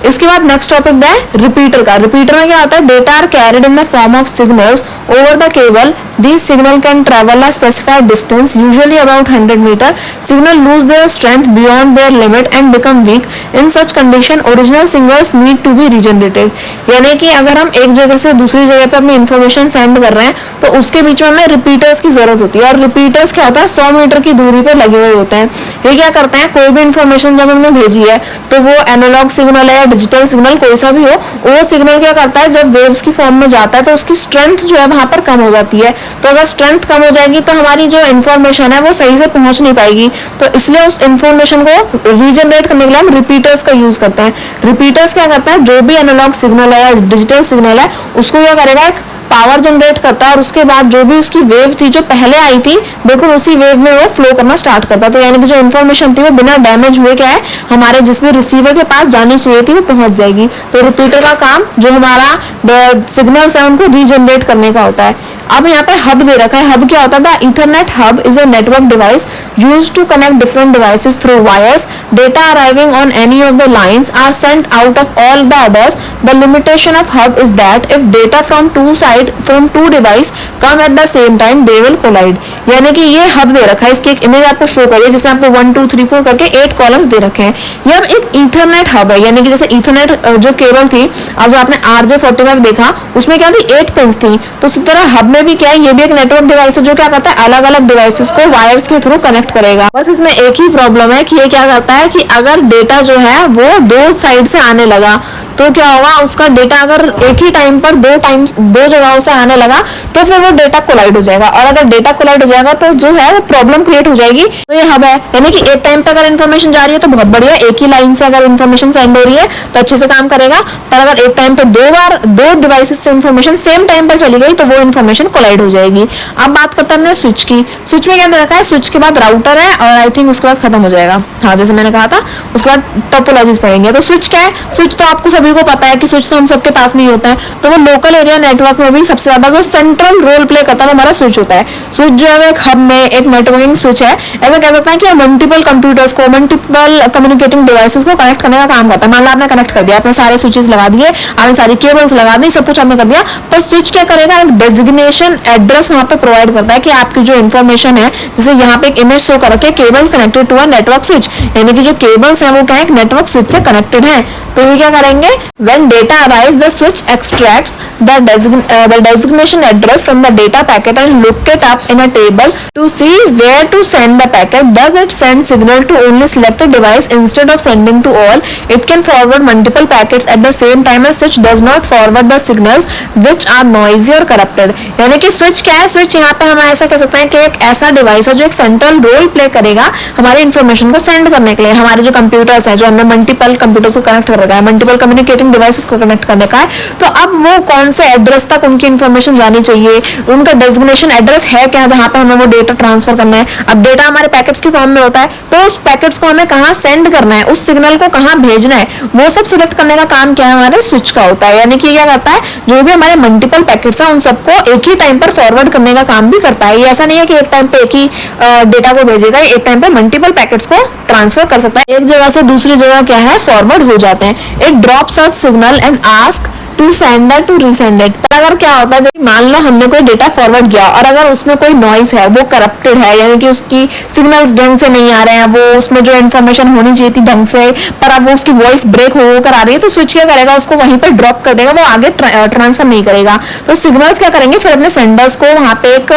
इसके बाद नेक्स्ट टॉपिक है रिपीटर का। रिपीटर में क्या होता है, data are carried in the form of signals over the cable. These signal can travel a specified distance, usually about 100 meter. Signal lose their strength beyond their limit and become weak. In such condition, original signals need to be regenerated. यानी कि अगर हम एक जगह से दूसरी जगह पे अपनी इंफॉर्मेशन सेंड कर रहे हैं तो उसके बीच में हमें रिपीटर्स की जरूरत होती है। और रिपीटर्स क्या होता है, 100 मीटर की दूरी पे लगे हुए होते हैं। ये क्या करते हैं, कोई भी इंफॉर्मेशन जब हमने भेजी है तो वो एनालॉग सिग्नल है या डिजिटल सिग्नल कोई सा भी हो, वो सिग्नल क्या करता है, जब वेव्स की फॉर्म में जाता है तो उसकी स्ट्रेंथ जो है वहां पर कम हो जाती है। तो अगर स्ट्रेंथ कम हो जाएगी तो हमारी जो इन्फॉर्मेशन है वो सही से पहुंच नहीं पाएगी। तो इसलिए उस इन्फॉर्मेशन को रीजनरेट करने के लिए हम रिपीटर्स का यूज करते हैं। रिपीटर्स क्या करता है, जो भी एनालॉग सिग्नल है या डिजिटल सिग्नल है उसको क्या करेगा, एक पावर जनरेट करता है और उसके बाद जो भी उसकी वेव थी जो पहले आई थी बिल्कुल उसी वेव में वो फ्लो करना स्टार्ट करता है। तो यानी कि जो इन्फॉर्मेशन थी वो बिना डैमेज हुए क्या है, हमारे जिसमें रिसीवर के पास जानी चाहिए थी वो पहुंच जाएगी। तो रिपीटर का काम जो हमारा सिग्नल्स है उनको रीजनरेट करने का होता है। अब यहाँ पे हब दे रखा है। हब क्या होता है, Ethernet hub is a network device used to connect different devices through wires. Data arriving on any of the lines are sent out of all the others. The limitation of hub is that if data from two device come at the same time, they will collide. यानी कि ये hub दे रखा है, इसकी एक image आपको show करिए जिसमें आपको 1 2 3 4 करके 8 कॉलम्स दे रखे हैं। ये अब एक इथरनेट हब है, यानी कि जैसे इथरनेट जो केबल थी, अब जो आपने RJ45 देखा उसमें क्या थी, 8 पिन्स थी। तो उसी तरह हब में भी क्या है, ये भी एक नेटवर्क डिवाइस है जो क्या करता है, अलग अलग डिवाइसेस को वायर्स के थ्रू कनेक्ट करेगा। बस इसमें एक ही प्रॉब्लम है कि ये क्या करता है कि अगर डेटा जो है वो दो साइड से आने लगा तो क्या होगा, उसका डेटा अगर एक ही टाइम पर दो जगहों से आने लगा तो फिर वो डेटा कोलाइड हो जाएगा। और अगर डेटा कोलाइड हो जाएगा तो जो है वो प्रॉब्लम क्रिएट हो जाएगी। तो ये हब है, यानी कि एक टाइम पर अगर इन्फॉर्मेशन जा रही है तो बहुत बढ़िया, एक ही लाइन से अगर इन्फॉर्मेशन सेंड हो रही है तो अच्छे से काम करेगा। पर अगर एक टाइम पे दो डिवाइसेस से इन्फॉर्मेशन सेम टाइम पर चली गई तो वो इन्फॉर्मेशन कोलाइड हो जाएगी। अब बात करते हैं स्विच की। स्विच में क्या दे रखा है, स्विच के बाद राउटर है और आई थिंक उसके बाद खत्म हो जाएगा। हाँ, जैसे मैंने कहा था उसके बाद टोपोलॉजीज पढ़ेंगे। तो स्विच क्या है, स्विच तो आपको सभी को पता है कि स्विच तो हम सबके पास में ही होता है। तो वो लोकल एरिया नेटवर्क में भी सबसे ज्यादा जो सेंट्रल रोल प्ले करता है हमारा स्विच होता है। स्विच जो है एक हब में एक नेटवर्किंग स्विच है। ऐसा कह सकते हैं कि मल्टीपल कंप्यूटर्स को, मल्टीपल कम्युनिकेटिंग डिवाइसेस को कनेक्ट करने का काम करता है। मान लो आपने कनेक्ट कर दिया, आपने सारे स्विचेस लगा दिए, आपने सारी केबल्स लगा दी, सब कुछ आपने कर दिया, पर स्विच क्या करेगा, एक डेजिग्नेशन एड्रेस वहां पे प्रोवाइड करता है कि आपकी जो इन्फॉर्मेशन है, जैसे यहाँ पे एक इमेज शो कर रखे cables connected to a network switch, यानी कि जो केबल्स हैं वो क्या है, नेटवर्क स्विच से कनेक्टेड है। तो ये क्या करेंगे, when data arrives the switch extracts the designation address from the data packet and look it up in a table to see where to send the packet. Does it send signal to only selected device instead of sending to all? It can forward multiple packets at the same time as switch does not forward the signals which are noisy or corrupted. यानी कि switch क्या है, switch यहाँ पे हम ऐसा कह सकते हैं कि एक ऐसा डिवाइस है जो एक सेंट्रल रोल प्ले करेगा हमारी इंफॉर्मेशन को सेंड करने के लिए। हमारे जो कंप्यूटर्स हैं, जो हमने मल्टीपल कंप्यूटर्स को कनेक्ट कर रखा है, मल्टीपल कम्युनिकेटिंग डिवाइसेस को कनेक्ट करने का है, तो अब वो कौन से एड्रेस तक उनकी इन्फॉर्मेशन जानी चाहिए, उनका डेजिग्नेशन एड्रेस है क्या जहां पे हमें वो डेटा ट्रांसफर करना है। अब डेटा हमारे पैकेट्स के फॉर्म में होता है, तो उस पैकेट्स को हमें कहाँ सेंड करना है, उस सिग्नल को कहाँ भेजना है, वो सब सिलेक्ट करने का काम क्या है, हमारे स्विच का होता है। यानी कि क्या करता है, जो भी हमारे मल्टीपल पैकेट्स हैं उन सबको एक ही टाइम पर फॉरवर्ड करने का काम भी करता है। ये ऐसा नहीं है कि एक टाइम पे एक ही डेटा को भेजेगा, एक टाइम पे मल्टीपल पैकेट्स को ट्रांसफर कर सकता है, एक जगह से दूसरी जगह क्या है फॉरवर्ड हो जाते हैं। It drops a signal and ask to sender to resend it. अगर क्या होता है, जब मान लो हमने कोई डेटा फॉरवर्ड किया और अगर उसमें कोई नॉइज है, वो करप्टेड है, यानी कि उसकी सिग्नल्स ढंग से नहीं आ रहे हैं, वो उसमें जो इन्फॉर्मेशन होनी चाहिए थी ढंग से, पर अब वो उसकी वॉइस ब्रेक होकर आ रही है, तो स्विच क्या करेगा, उसको वहीं पर ड्रॉप कर देगा, वो आगे ट्रांसफर नहीं करेगा। तो सिग्नल्स क्या करेंगे, फिर अपने सेंडर्स को वहां पे एक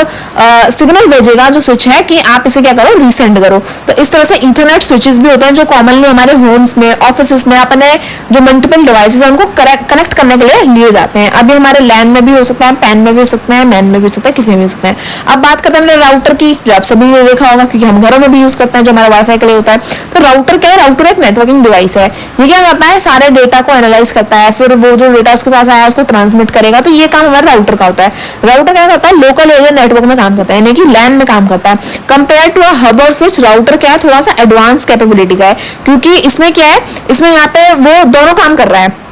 सिग्नल भेजेगा जो स्विच है कि आप इसे क्या करो, रीसेंड करो। तो इस तरह से इथरनेट स्विचेस भी होते हैं जो कॉमनली हमारे होम्स में, ऑफिस में, अपने जो मल्टीपल डिवाइसेस हैं उनको कनेक्ट करने के लिए जाते हैं। अभी हमारे लैन में भी हो सकता है, पैन में भी हो सकता है, मैन में भी हो सकता है, किसी में भी हो सकता है। अब बात करते हैं राउटर की, जो आप सभी ने देखा होगा क्योंकि हम घरों में भी यूज करते हैं, जो हमारा वाईफाई के लिए होता है। तो राउटर क्या है, राउटर एक नेटवर्किंग डिवाइस है। ये क्या करता है, सारे डेटा को एनालाइज करता है, फिर वो जो डेटा उसके पास आया उसको ट्रांसमिट करेगा। तो ये काम हमारे राउटर का होता है। राउटर क्या करता है, लोकल एरिया नेटवर्क में काम करता है, यानी कि लैन में काम करता है। कंपेयर टू अ हब और स्विच, राउटर क्या है, थोड़ा सा एडवांस कैपेबिलिटी का है, क्योंकि इसमें क्या है, इसमें यहाँ पे वो दोनों काम कर रहा है।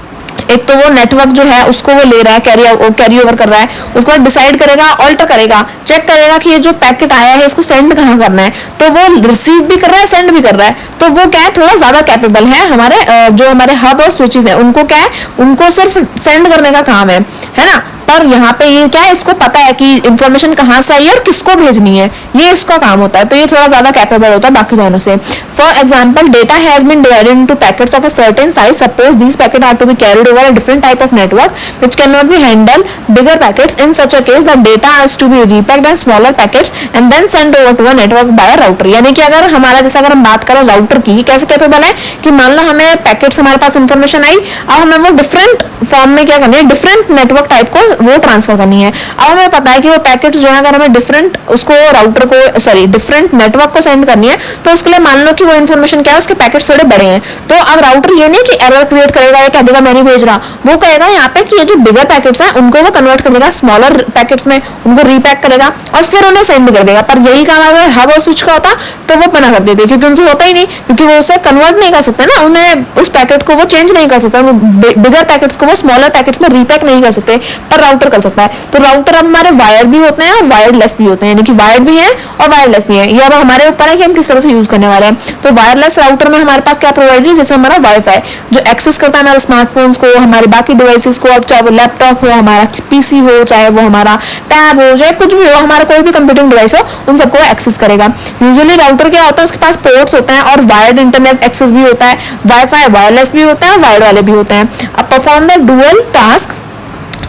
एक तो वो नेटवर्क जो है उसको वो ले रहा है, कैरी ओवर कर रहा है, उसके बाद डिसाइड करेगा, ऑल्टर करेगा, चेक करेगा कि ये जो पैकेट आया है इसको सेंड कहाँ करना है, तो वो रिसीव भी कर रहा है, सेंड भी कर रहा है। तो वो क्या है, थोड़ा ज्यादा कैपेबल है। हमारे जो हमारे हब और स्विचेस है उनको क्या है, उनको सिर्फ सेंड करने का काम है ना। पर यहाँ पे ये क्या है, इसको पता है कि इंफॉर्मेशन कहाँ से आई है और किसको भेजनी है, ये इसका काम होता है। तो ये थोड़ा ज्यादा कैपेबल होता है बाकी दोनों से। For example, data has been divided into packets of a certain size. Suppose these packet are to be carried over a different type of network which can not be handle bigger packets. In such a case the data has to be repacked in smaller packets and then send over to a network by a router. यानी कि अगर हमारा, जैसे अगर हम बात करें router की, कैसे कैपेबल है कि मान लो हमें पैकेट्स, हमारे पास इंफॉर्मेशन आई, अब हमें वो डिफरेंट फॉर्म में क्या करनी है, डिफरेंट नेटवर्क टाइप को वो ट्रांसफर करनी है। अब हमें पता है कि वो पैकेट जो है अगर हमें डिफरेंट उसको राउटर को डिफरेंट नेटवर्क को सेंड करनी है, तो उसके लिए मान लो कि वो इन्फॉर्मेशन क्या है, उसके पैकेट्स थोड़े बड़े हैं। तो अब राउटर ये नहीं कि एरर क्रिएट करेगा या कह देगा मैं नहीं भेज रहा, वो कहेगा यहाँ पे कि ये जो बिगर पैकेट्स हैं उनको वो कन्वर्ट कर देगा स्मॉलर पैकेट्स में, उनको रीपैक करेगा और फिर उन्हें सेंड कर देगा। पर यही काम अगर हब और स्विच का होता तो वो मना कर देते, क्योंकि उनसे होता ही नहीं, क्योंकि वो उसे कन्वर्ट नहीं कर सकते ना, उन्हें उस पैकेट को वो चेंज नहीं कर सकता, बिगर पैकेट्स को वो स्मॉलर पैकेट्स में रीपैक नहीं कर सकते, पर राउटर कर सकता है। तो राउटर अब हमारे वायर्ड भी होते हैं और वायरलेस भी होते हैं, यानी कि वायर्ड भी है और वायरलेस भी है। ये अब हमारे ऊपर है कि हम किस तरह से यूज करने वाले हैं। तो वायरलेस राउटर में हमारे पास क्या प्रोवाइड है, जैसे हमारा वाईफाई जो एक्सेस करता है हमारे स्मार्टफोन्स को, हमारे बाकी डिवाइसेस को, अब चाहे वो लैपटॉप हो, हमारा पीसी हो, चाहे वो हमारा टैब हो, चाहे कुछ भी हो, हमारा कोई भी कंप्यूटिंग डिवाइस हो, उन सबको एक्सेस करेगा। यूजुअली राउटर क्या होता है, उसके पास पोर्ट्स होते हैं और वायर्ड इंटरनेट एक्सेस भी होता है, वाईफाई वायरलेस भी होता है, वायर्ड वाले भी होते हैं। अब परफॉर्म द डुअल टास्क,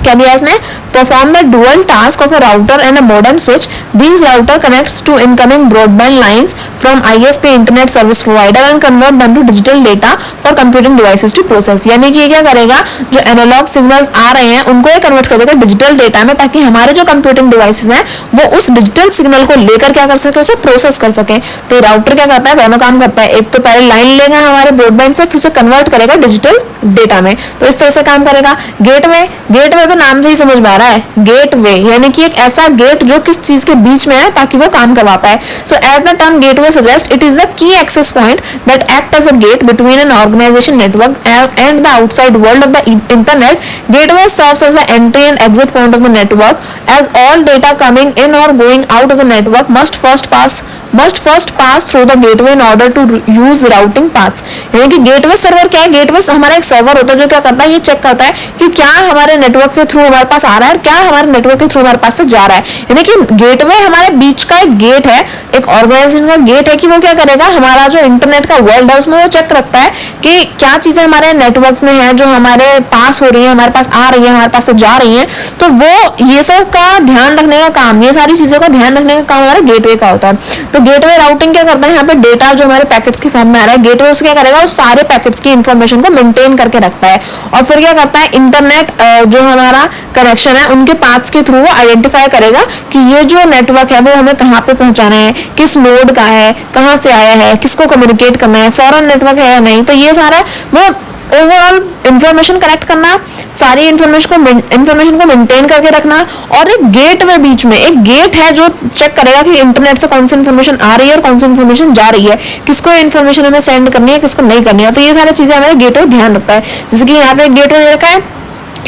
क्या दिया इसमें, perform the dual task of a router and a modem switch. These router connects to incoming broadband lines from ISP internet service provider and convert them to digital data for computing devices to process. यानी कि ये क्या करेगा, जो analogue signals आ रहे हैं उनको ये कन्वर्ट कर देगा डिजिटल डेटा में, ताकि हमारे जो कंप्यूटिंग डिवाइसेस हैं वो उस डिजिटल सिग्नल को लेकर क्या कर सके, उसे प्रोसेस कर सके। तो राउटर क्या करता है, दोनों काम करता है। एक तो पहले लाइन लेगा हमारे ब्रॉडबैंड से, फिर उसे कन्वर्ट करेगा डिजिटल डेटा में, तो इस तरह से काम करेगा। गेटवे तो नाम से ही समझ में आ रहा है, गेटवे यानी कि एक ऐसा गेट जो किस चीज के बीच में है ताकि वो काम करवा पाए। So as the term gateway suggest, it is the key access point that act as a gate between an organisation network and the outside world of the internet. Gateway serves as the entry and exit point of the network, as all data coming in or going out of the network must first pass through the gateway in order to use routing paths. यानी कि gateway server क्या है, gateway हमारा एक server होता है जो क्या करता है, ये चेक करता है कि क्या हमारे नेटवर्क के थ्रू हमारे पास आ रहा है और क्या हमारे नेटवर्क के थ्रू हमारे पास से जा रहा है। यानी कि गेटवे हमारे बीच का एक गेट है, एक ऑर्गेनाइजेशन का गेट है कि वो क्या करेगा, हमारा जो इंटरनेट का वर्ल्ड है उसमें वो चेक रखता है कि क्या चीजें हमारे नेटवर्क में है जो हमारे पास हो रही है, हमारे पास आ रही है, हमारे पास से जा रही है। तो वो ये सब का ध्यान रखने का काम, ये सारी चीजों का ध्यान रखने का काम हमारे गेटवे का होता है। तो गेटवे राउटिंग क्या करता है, यहाँ पे डेटा जो हमारे पैकेट्स के फॉर्म में आ रहा है, गेटवे उसको क्या करेगा, उस सारे पैकेट्स की इंफॉर्मेशन को मेंटेन करके रखता है और फिर क्या करता है, इंटरनेट जो हमारा कनेक्शन है उनके पाथ्स के थ्रू वो आइडेंटिफाई करेगा कि ये जो नेटवर्क है वो हमें कहाँ पे पहुंचाना है, किस नोड का है, कहाँ से आया है, किसको कम्युनिकेट करना है, फॉरेन नेटवर्क है या नहीं। तो ये सारा वो ओवरऑल इंफॉर्मेशन कलेक्ट करना, सारी इंफॉर्मेशन को मेंटेन करके रखना, और एक गेट में बीच में एक गेट है जो चेक करेगा कि इंटरनेट से कौन सी इंफॉर्मेशन आ रही है और कौन सी इंफॉर्मेशन जा रही है, किसको इंफॉर्मेशन हमें सेंड करनी है, किसको नहीं करनी है। तो ये सारी चीजें हमारे गेटवे ध्यान रखता है। जैसे कि यहाँ पे एक गेटवे दे रखा है,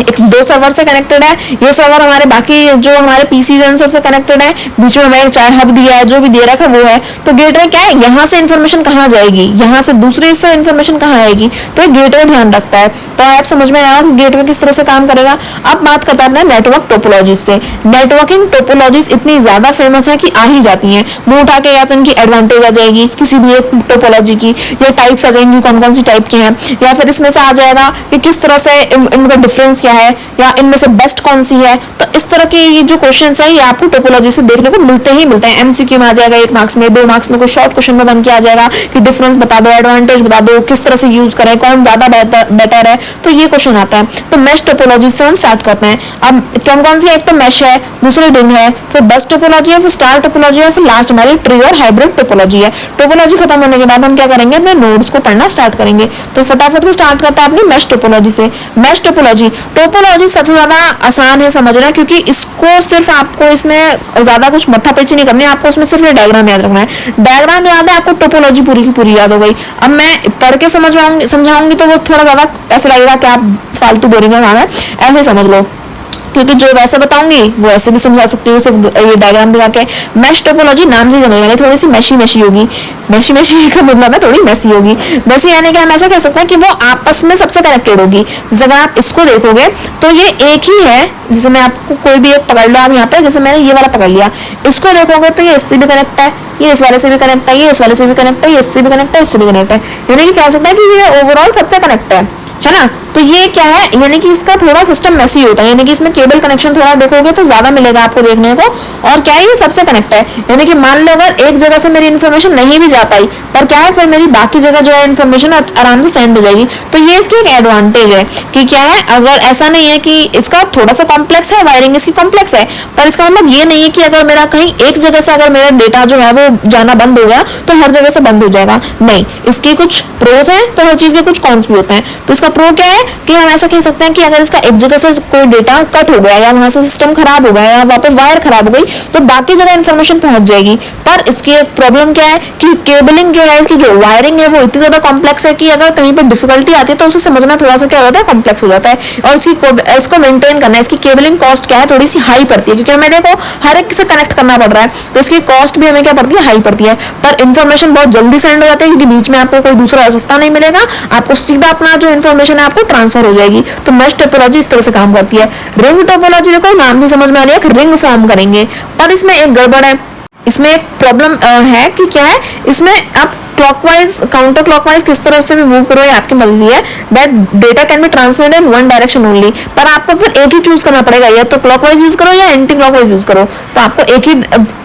एक 2 सर्वर से कनेक्टेड है, ये सर्वर हमारे बाकी जो हमारे पीसीज हैं उन सबसे कनेक्टेड है, बीच में हमें चाहे हब दिया है, जो भी दे रखा है वो है। तो गेटवे क्या है, यहाँ से इन्फॉर्मेशन कहाँ जाएगी, यहाँ से दूसरे से इन्फॉर्मेशन कहाँ आएगी, तो ये गेटवे ध्यान रखता है। तो आप समझ में आया कि गेटवे किस तरह से काम करेगा। अब बात करते हैं अपने नेटवर्क टोपोलॉजीज से। नेटवर्किंग टोपोलॉजीज इतनी ज्यादा फेमस है कि आ ही जाती हैं, मुंह उठा के या तो इनकी एडवांटेज आ जाएगी किसी भी एक टोपोलॉजी की, या टाइप्स आ जाएंगी कौन कौन सी टाइप की हैं, या फिर इसमें से आ जाएगा कि किस तरह से इनका डिफरेंस क्या है, या इनमें से बेस्ट कौन सी है। तो इस तरह के ये जो क्वेश्चंस है ये आपको टोपोलॉजी से देखने को मिलते हैं। एमसीक्यू में आ जाएगा 1 मार्क्स में, 2 मार्क्स में कोई शॉर्ट क्वेश्चन में बन के आ जाएगा कि डिफरेंस बता दो, एडवांटेज बता दो, किस तरह से यूज करें, कौन ज्यादा बेटर है। तो ये क्वेश्चन आता है। तो मैश टोपोलॉजी से हम स्टार्ट करते हैं। अब कौन कौन सी है, एक तो मैश है, दूसरी रिंग है, फिर बेस्ट टोपोलॉजी है, फिर स्टार टोपोलॉजी है, फिर लास्ट हमारी ट्री और हाइब्रिड टोपोलॉजी है। टोपोलॉजी खत्म होने के बाद हम क्या करेंगे, अपने नोड्स को पढ़ना स्टार्ट करेंगे। तो फटाफट से स्टार्ट करते हैं अपनी मैश टोपोलॉजी से। मैश टोपोलॉजी सबसे ज्यादा आसान है समझना, क्योंकि इसको सिर्फ आपको इसमें ज्यादा कुछ मत्थापेची नहीं करनी है, आपको इसमें सिर्फ ये डायग्राम याद रखना है। डायग्राम याद है, आपको टोपोलॉजी पूरी की पूरी याद हो गई। अब मैं पढ़ के समझाऊंगी तो वो थोड़ा ज्यादा ऐसा लगेगा कि आप फालतू बोरिंग का काम है, ऐसे समझ लो, क्योंकि जो वैसे बताऊंगी वो ऐसे भी समझा सकती हूँ सिर्फ ये डायग्राम दिखा के। मैश टोपोलॉजी नाम से समझ में थोड़ी सी मैशी होगी। मैशी का मतलब है थोड़ी मैसी होगी। मैसी यानी कि हम ऐसा कह सकते हैं कि वो आपस में सबसे कनेक्टेड होगी। जब आप इसको देखोगे तो ये एक ही है। जैसे मैं आपको कोई भी एक पकड़ लो, आप यहाँ पे जैसे मैंने ये वाला पकड़ लिया, इसको देखोगे तो ये इससे भी कनेक्ट है, ये इस वाले से भी कनेक्ट है, ये इस वाले से भी कनेक्ट है, ये इससे भी कनेक्ट है, इससे भी कनेक्ट है। यानी कि कह सकते हैं कि ये ओवरऑल सबसे कनेक्ट है ना। तो ये क्या है, यानी कि इसका थोड़ा सिस्टम मैसी होता है, यानी कि इसमें केबल कनेक्शन थोड़ा देखोगे तो ज्यादा मिलेगा आपको देखने को। और क्या है, ये सबसे कनेक्ट है। यानी कि मान लो अगर एक जगह से मेरी इन्फॉर्मेशन नहीं भी जा पाई, पर क्या है, फिर मेरी बाकी जगह जो है इन्फॉर्मेशन आराम से सेंड हो जाएगी। तो ये इसकी एक एडवांटेज है कि क्या है, अगर ऐसा नहीं है कि इसका थोड़ा सा कॉम्प्लेक्स है, वायरिंग इसकी कॉम्प्लेक्स है, पर इसका मतलब ये नहीं है कि अगर मेरा कहीं एक जगह से अगर मेरा डेटा जो है वो जाना बंद हो गया तो हर जगह से बंद हो जाएगा। नहीं, इसके कुछ प्रोस हैं तो हर चीज के कुछ कॉन्स भी होते हैं। तो इसका प्रो क्या है कि हम ऐसा कह सकते हैं कि अगर इसका एक जगह से कोई डेटा कट हो गया, या वहां से सिस्टम खराब हो गया, या वहां पे वायर खराब हो गई, तो बाकी जगह इन्फॉर्मेशन पहुंच जाएगी। पर इसकी एक प्रॉब्लम क्या है कि केबलिंग जो है, इसकी जो वायरिंग है वो इतनी ज्यादा कॉम्प्लेक्स है कि अगर कहीं पर डिफिकल्टी आती है तो उसे समझना थोड़ा सा क्या होता है, कॉम्प्लेक्स हो जाता है। और इसको मेंटेन करना है, इसकी केबलिंग कॉस्ट क्या है, थोड़ी सी हाई पड़ती है, क्योंकि हमें देखो हर एक से कनेक्ट करना पड़ रहा है, तो इसकी कॉस्ट भी हमें क्या पड़ती है, हाई पड़ती है। पर इन्फॉर्मेशन बहुत जल्दी सेंड हो जाती है, क्योंकि बीच में आपको कोई दूसरा रास्ता नहीं मिलेगा, आपको सीधा अपना जो इन्फॉर्मेशन है आपको ट्रांसफर हो जाएगी। तो मैश टोपोलॉजी इस तरह से काम करती है। रिंग टोपोलॉजी देखो नाम भी समझ में आ रही है, रिंग फॉर्म करेंगे, पर इसमें एक गड़बड़ है, इसमें एक प्रॉब्लम है कि क्या है, इसमें आप क्लॉकवाइज काउंटर क्लॉकवाइज किस तरह से भी मूव करो ये आपकी मर्जी है। That data can be transmitted in one direction only, पर आपको फिर एक ही चूज करना पड़ेगा, या तो क्लॉकवाइज यूज करो या एंटी क्लॉकवाइज यूज करो। तो आपको एक ही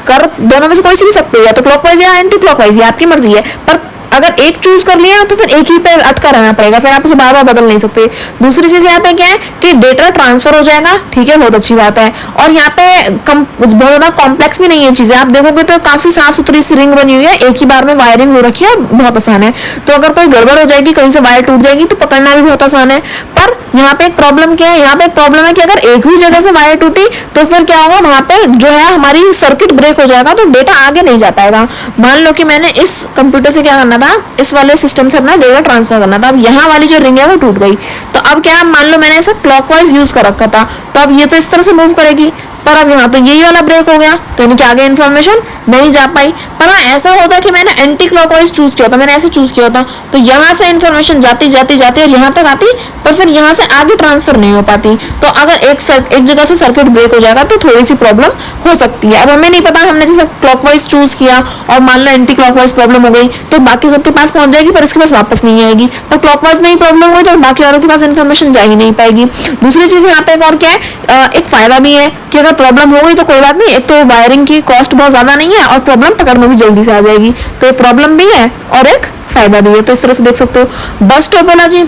कर दोनों में से कोई सी भी सकते हो, या तो क्लॉकवाइज या एंटी क्लॉकवाइज, ये आपकी मर्जी है। पर अगर एक चूज कर लिया तो फिर एक ही पे अटका रहना पड़ेगा, फिर आप उसे बार बार बदल नहीं सकते। दूसरी चीज यहाँ पे क्या है कि डेटा ट्रांसफर हो जाएगा, ठीक है, बहुत अच्छी बात है। और यहाँ पे बहुत ज्यादा कॉम्प्लेक्स भी नहीं है चीजें, आप देखोगे तो काफी साफ सुथरी सी रिंग बनी हुई है, एक ही बार में वायरिंग हो रखी है, बहुत आसान है। तो अगर कोई गड़बड़ हो जाएगी, कहीं से वायर टूट जाएगी तो पकड़ना भी बहुत आसान है। पर यहाँ पे एक प्रॉब्लम क्या है, यहाँ पे एक प्रॉब्लम है कि अगर एक भी जगह से वायर टूटी तो फिर क्या होगा, वहां पे जो है हमारी सर्किट ब्रेक हो जाएगा, तो डेटा आगे नहीं जा पाएगा। मान लो कि मैंने इस कंप्यूटर से क्या करना था, इस वाले सिस्टम से अपना डेटा ट्रांसफर करना था। अब यहाँ वाली जो रिंग है वो टूट गई, तो अब क्या, मान लो मैंने ऐसा क्लॉकवाइज यूज कर रखा था, तो अब ये तो इस तरह से मूव करेगी, पर अब यहाँ तो यही वाला ब्रेक हो गया, तो यानी कि आगे इन्फॉर्मेशन नहीं जा पाई। पर हाँ, ऐसा होता कि मैंने एंटी क्लॉकवाइज चूज किया था, मैंने ऐसे चूज किया था, तो यहाँ से इन्फॉर्मेशन जाती जाती जाती और यहाँ तक आती, पर फिर यहाँ से आगे ट्रांसफर नहीं हो पाती। तो अगर एक जगह से सर्किट ब्रेक हो जाएगा तो थोड़ी सी प्रॉब्लम हो सकती है। अब हमें नहीं पता, हमने जैसे क्लॉकवाइज चूज किया और मान लो एंटी क्लॉकवाइज प्रॉब्लम हो गई, तो बाकी सबके पास पहुंच जाएगी पर इसके पास वापस नहीं आएगी। पर क्लॉकवाइज में ही प्रॉब्लम हुई तो बाकी वालों के पास इन्फॉर्मेशन जा ही नहीं पाएगी। दूसरी चीज यहाँ पे और क्या है, एक फायदा भी है कि अगर प्रॉब्लम हो गई तो कोई बात नहीं, एक तो वायरिंग की कॉस्ट बहुत ज्यादा नहीं है और प्रॉब्लम पकड़ने भी जल्दी से आ जाएगी, तो ये प्रॉब्लम भी है और एक फायदा भी है। तो इस तरह से देख सकते हो। बस टोपोलॉजी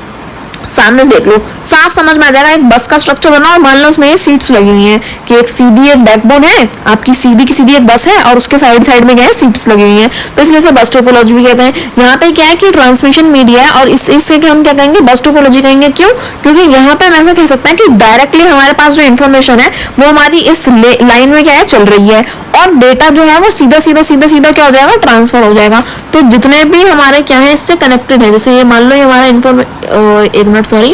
सामने देख लो, साफ समझ में आ जाएगा। एक बस का स्ट्रक्चर बना और मान लो उसमें ये सीट्स लगी हुई हैं कि एक सीधी एक बैकबोन है, आपकी सीधी की सीधी एक बस है और उसके साइड साइड में क्या है, सीट्स लगी हुई हैं, तो इसलिए से बस टोपोलॉजी भी कहते हैं। यहाँ पे क्या है कि ट्रांसमिशन मीडिया है और इससे हम क्या कहेंगे, बस टोपोलॉजी कहेंगे। क्यों? क्योंकि यहाँ पे हम ऐसा कह सकते हैं कि डायरेक्टली हमारे पास जो इन्फॉर्मेशन है वो हमारी इस लाइन में क्या है, चल रही है और डेटा जो है वो सीधा सीधा सीधा सीधा क्या हो जाएगा, ट्रांसफर हो जाएगा। तो जितने भी हमारे क्या है इससे कनेक्टेड है, जैसे ये मान लो ये हमारा एक मिनट सॉरी,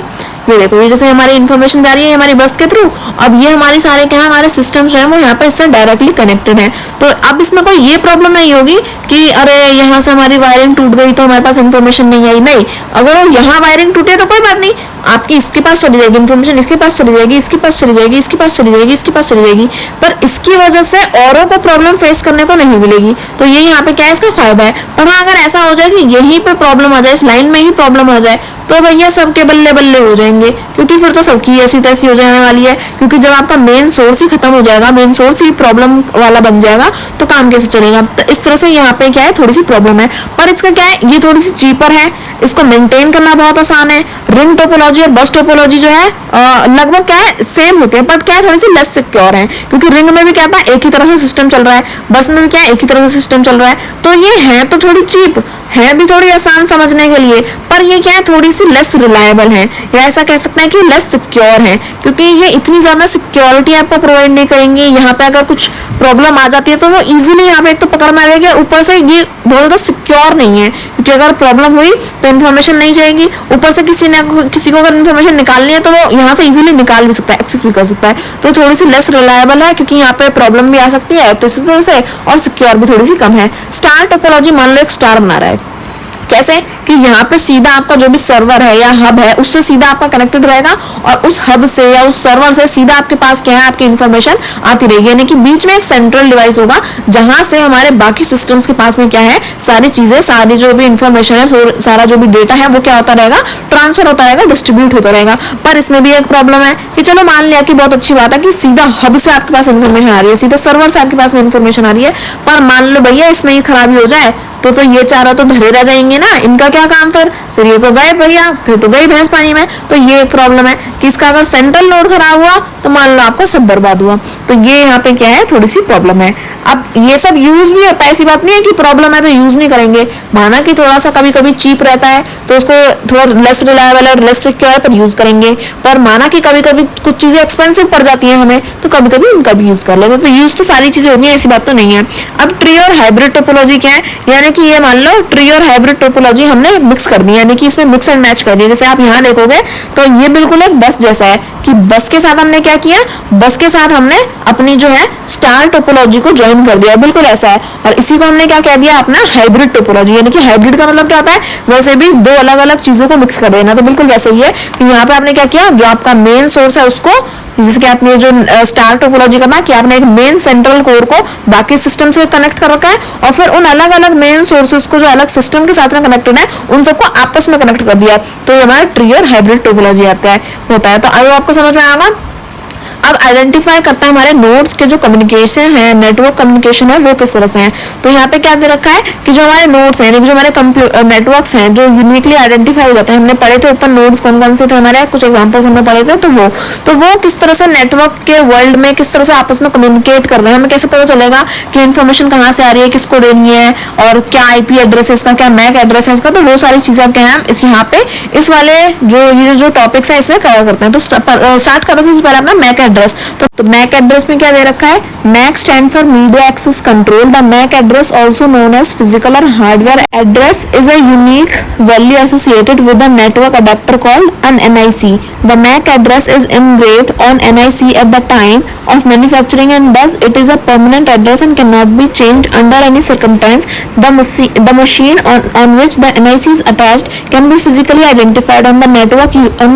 ये देखो, ये जैसे हमारी इन्फॉर्मेशन जा रही है हमारी बस के थ्रू, अब ये हमारे सारे क्या है, हमारे सिस्टम्स जो है वो यहाँ पे इससे डायरेक्टली कनेक्टेड है। तो अब इसमें कोई ये प्रॉब्लम नहीं होगी कि अरे यहाँ से हमारी वायरिंग टूट गई तो हमारे पास इन्फॉर्मेशन नहीं आई। नहीं, अगर यहाँ वायरिंग टूटे तो कोई बात नहीं, आपकी इसके पास चली जाएगी इन्फॉर्मेशन, इसके पास चली जाएगी, इसके पास चली जाएगी, इसके पास चली जाएगी, इसके पास चली जाएगी, पर इसकी वजह से औरों को प्रॉब्लम फेस करने को नहीं मिलेगी। तो ये यहाँ पे क्या है, इसका फायदा है। पर हाँ, अगर ऐसा हो जाए कि यहीं पे प्रॉब्लम आ जाए, इस लाइन में ही प्रॉब्लम आ जाए, तो भैया सबके बल्ले बल्ले हो जाएंगे, क्योंकि फिर तो सबकी ऐसी तैसी हो जाने वाली है। क्योंकि जब आपका मेन सोर्स ही खत्म हो जाएगा, मेन सोर्स ही प्रॉब्लम वाला बन जाएगा, तो काम कैसे चलेगा। तो इस तरह से यहाँ पे क्या है, थोड़ी सी प्रॉब्लम है। पर इसका क्या है, ये थोड़ी सी चीपर है, इसको मेंटेन करना बहुत आसान है। रिंग टोपोलॉजी और बस टोपोलॉजी जो है लगभग क्या है, सेम होते हैं, बट क्या है, थोड़ी सी लेस सिक्योर है। क्योंकि रिंग में भी क्या था, एक ही तरह से सिस्टम चल रहा है, बस में भी क्या है, एक ही तरह से सिस्टम चल रहा है। तो ये है तो थोड़ी चीप है, भी थोड़ी आसान समझने के लिए, पर ये क्या है, थोड़ी सी लेस रिलायबल है, या ऐसा कह सकते हैं कि लेस सिक्योर है। क्योंकि ये इतनी ज्यादा सिक्योरिटी आपको प्रोवाइड नहीं करेंगे। यहाँ पे अगर कुछ प्रॉब्लम आ जाती है तो वो इजीली यहाँ पे एक तो पकड़ में आ जाएगी, ऊपर से ये बहुत ज्यादा सिक्योर नहीं है। क्योंकि अगर प्रॉब्लम हुई तो इन्फॉर्मेशन नहीं जाएगी, ऊपर से किसी को अगर इन्फॉर्मेशन निकालनी है तो वो यहाँ से इजीली निकाल भी सकता है, एक्सेस भी कर सकता है। तो थोड़ी सी लेस रिलायबल है, क्योंकि यहाँ पे प्रॉब्लम भी आ सकती है, तो इसी तरह से, और सिक्योर भी थोड़ी सी कम है। स्टार टोपोलॉजी, मान लो एक स्टार बना रहा है, कैसे कि यहाँ पे सीधा आपका जो भी सर्वर है या हब है उससे सीधा आपका कनेक्टेड रहेगा, और उस हब से या उस सर्वर से सीधा आपके पास क्या है, आपकी इन्फॉर्मेशन आती रहेगी। यानी कि बीच में एक सेंट्रल डिवाइस होगा जहां से हमारे बाकी सिस्टम्स के पास में क्या है, सारी चीजें, सारी जो भी इन्फॉर्मेशन है, सारा जो भी डेटा है वो क्या होता रहेगा, ट्रांसफर होता रहेगा, डिस्ट्रीब्यूट होता रहेगा। पर इसमें भी एक प्रॉब्लम है कि चलो मान लिया कि बहुत अच्छी बात है कि सीधा हब से आपके पास इन्फॉर्मेशन आ रही है, सीधे सर्वर से आपके पास में इन्फॉर्मेशन आ रही है, पर मान लो भैया इसमें ही खराबी हो जाए तो ये चारों तो धरे रह जाएंगे ना, इनका क्या काम फिर ये तो गए भैया, फिर तो गई भैंस पानी में। तो ये एक प्रॉब्लम है कि इसका अगर सेंट्रल नोड खराब हुआ तो मान लो आपका सब बर्बाद हुआ। तो ये यहाँ पे क्या है, थोड़ी सी प्रॉब्लम है। अब ये सब यूज भी होता है, ऐसी बात नहीं है कि प्रॉब्लम है तो यूज नहीं करेंगे। माना कि थोड़ा सा कभी कभी चीप रहता है तो उसको थोड़ा लेस रिलायबल और लेस सिक्योर पर यूज करेंगे, पर माना कि कभी कभी कुछ चीजें एक्सपेंसिव पड़ जाती है हमें, तो कभी कभी उनका भी यूज कर लेते हैं। तो यूज तो सारी चीजें होनी है, ऐसी बात तो नहीं है। अब ट्री और हाइब्रिड टोपोलॉजी क्या है, यानी कि ये मान लो ट्री और हाइब्रिड टोपोलॉजी हमने मिक्स कर दी, यानी कि इसमें मिक्स एंड मैच कर दिया। जैसे आप यहाँ देखोगे तो ये बिल्कुल एक बस जैसा है कि बस के साथ हमने क्या किया, बस के साथ हमने अपनी जो है स्टार टोपोलॉजी को ज्वाइन कर दिया, बिल्कुल ऐसा है। और इसी को हमने क्या कह दिया, अपना हाइब्रिड टोपोलॉजी। यानी कि हाइब्रिड का मतलब क्या होता है, वैसे भी दो अलग अलग चीजों को मिक्स कर देना, तो बिल्कुल वैसे ही है कि यहाँ पे आपने क्या किया, जो आपका मेन सोर्स है उसको, जैसे कि आपने जो स्टार टोपोलॉजी करना कि आपने एक मेन सेंट्रल कोर को बाकी सिस्टम से कनेक्ट कर रखा है, और फिर उन अलग अलग मेन सोर्सेज को जो अलग सिस्टम के साथ में कनेक्टेड है उन सबको आपस में कनेक्ट कर दिया। तो ये हमारा ट्री और हाइब्रिड टोपोलॉजी होता है। तो आई होप आपको समझ में आएगा। अब आइडेंटिफाई करता है हमारे नोड्स के जो कम्युनिकेशन है, नेटवर्क कम्युनिकेशन है, वो किस तरह से है। तो यहाँ पे क्या दे रखा है कि जो हमारे नोड्स हैं, जो हमारे नेटवर्क्स हैं, जो यूनिकली आइडेंटिफाई हो जाते हैं। हमने पढ़े थे ऊपर नोड्स कौन कौन से थे हमारे, कुछ एग्जांपल्स हमने पढ़े थे। तो वो किस तरह से नेटवर्क के वर्ल्ड में किस तरह से आपस में कम्युनिकेट कर रहे हैं, हमें कैसे पता चलेगा कि इन्फॉर्मेशन कहाँ से आ रही है, किसको देनी है, और क्या आईपी एड्रेस है इसका, क्या मैक एड्रेस है इसका। तो वो सारी चीजें आप क्या है इस यहाँ पे इस वाले जो टॉपिक्स है इसमें कवर करते हैं। तो स्टार्ट करते हैं पहले अपना मैक एड्रेस। तो मैक एड्रेस में क्या दे रखा है, MAC stand for media access control. The MAC address also known as physical और hardware address is a unique value associated with a network adapter called an NIC. The MAC address is engraved on NIC at the time of manufacturing, and thus it is a permanent address and cannot be changed under any circumstance. The machine on which the NIC is attached can be physically identified on the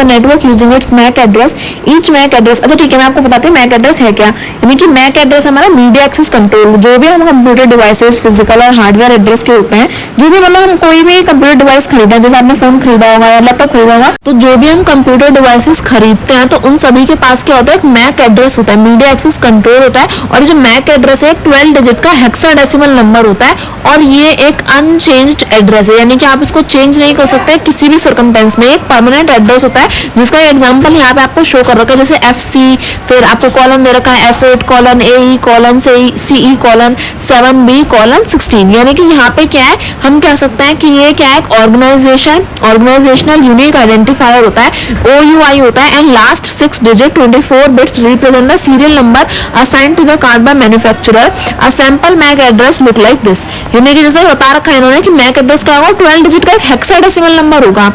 network using its MAC address. Each MAC address, अच्छा ठीक है, मैं आपको बताती हूँ Mac address है क्या। यानी कि मैक एड्रेस हमारा मीडिया एक्सेस कंट्रोल, जो भी हम कंप्यूटर डिवाइसेस फिजिकल और हार्डवेयर एड्रेस के होते हैं, जो भी मतलब हम कोई भी कंप्यूटर डिवाइस खरीदा, जैसे आपने फोन खरीदा होगा या लैपटॉप खरीदा होगा, तो जो भी हम कंप्यूटर डिवाइसेस खरीदते हैं तो उन सभी के पास क्या होता है, एक मैक एड्रेस होता है, मीडिया एक्सेस कंट्रोल होता है। और जो मैक एड्रेस है 12 डिजिट का हेक्साडेसिमल नंबर होता है और ये एक अनचेंज्ड एड्रेस है, यानी कि आप इसको चेंज नहीं कर सकते किसी भी सर्कमस्टेंस में। एक परमानेंट एड्रेस होता है जिसका एग्जांपल यहाँ पे आपको शो कर रखा है, जैसे FC, फिर आपको कॉलन दे रखा है F8 colon AE colon CE colon 7B colon 16। यानी कि यहाँ पे क्या है, हम कह सकते हैं कि ये क्या है, एक ऑर्गेनाइजेशनल यूनिक आइडेंटिफायर होता है, OUI होता है, and last 6 digit 24 bits represent the serial number assigned to the card by manufacturer. A sample MAC address look like this. यानी कि जैसे बता रखा है इन्होंने कि मैक एड्रेस क्या होगा, 12 डिजिट का एक हेक्साडेसिमल नंबर होगा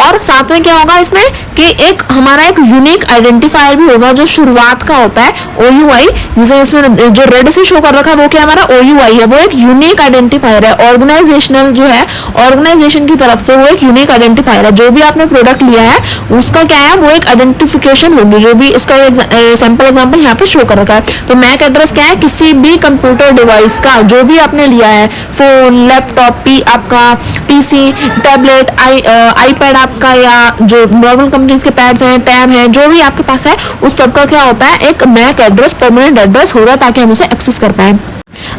और साथ में क्या होगा इसमें कि एक हमारा एक यूनिक आइडेंटिफायर भी होगा जो शुरुआत का होता है, OUI। जैसे इसमें जो रेड से शो कर रखा है वो क्या हमारा OUI है, वो एक यूनिक आइडेंटिफायर है, ऑर्गेनाइजेशनल जो है ऑर्गेनाइजेशन की तरफ से वो एक यूनिक आइडेंटिफायर है। जो भी आपने प्रोडक्ट लिया है उसका क्या है, वो एक आइडेंटिफिकेशन होगी, जो भी इसका सैंपल एग्जांपल यहाँ पे शो कर रखा है। तो मैक एड्रेस क्या है, किसी भी कंप्यूटर डिवाइस का जो भी आपने लिया है, फोन, लैपटॉप, आपका PC, टैबलेट, आईपैड आपका, या जो नॉर्मल कंपनीज के पैड्स हैं, टैब हैं, जो भी आपके पास है, उस सबका क्या होता है, एक मैक एड्रेस, परमानेंट एड्रेस होगा ताकि हम उसे एक्सेस कर पाए।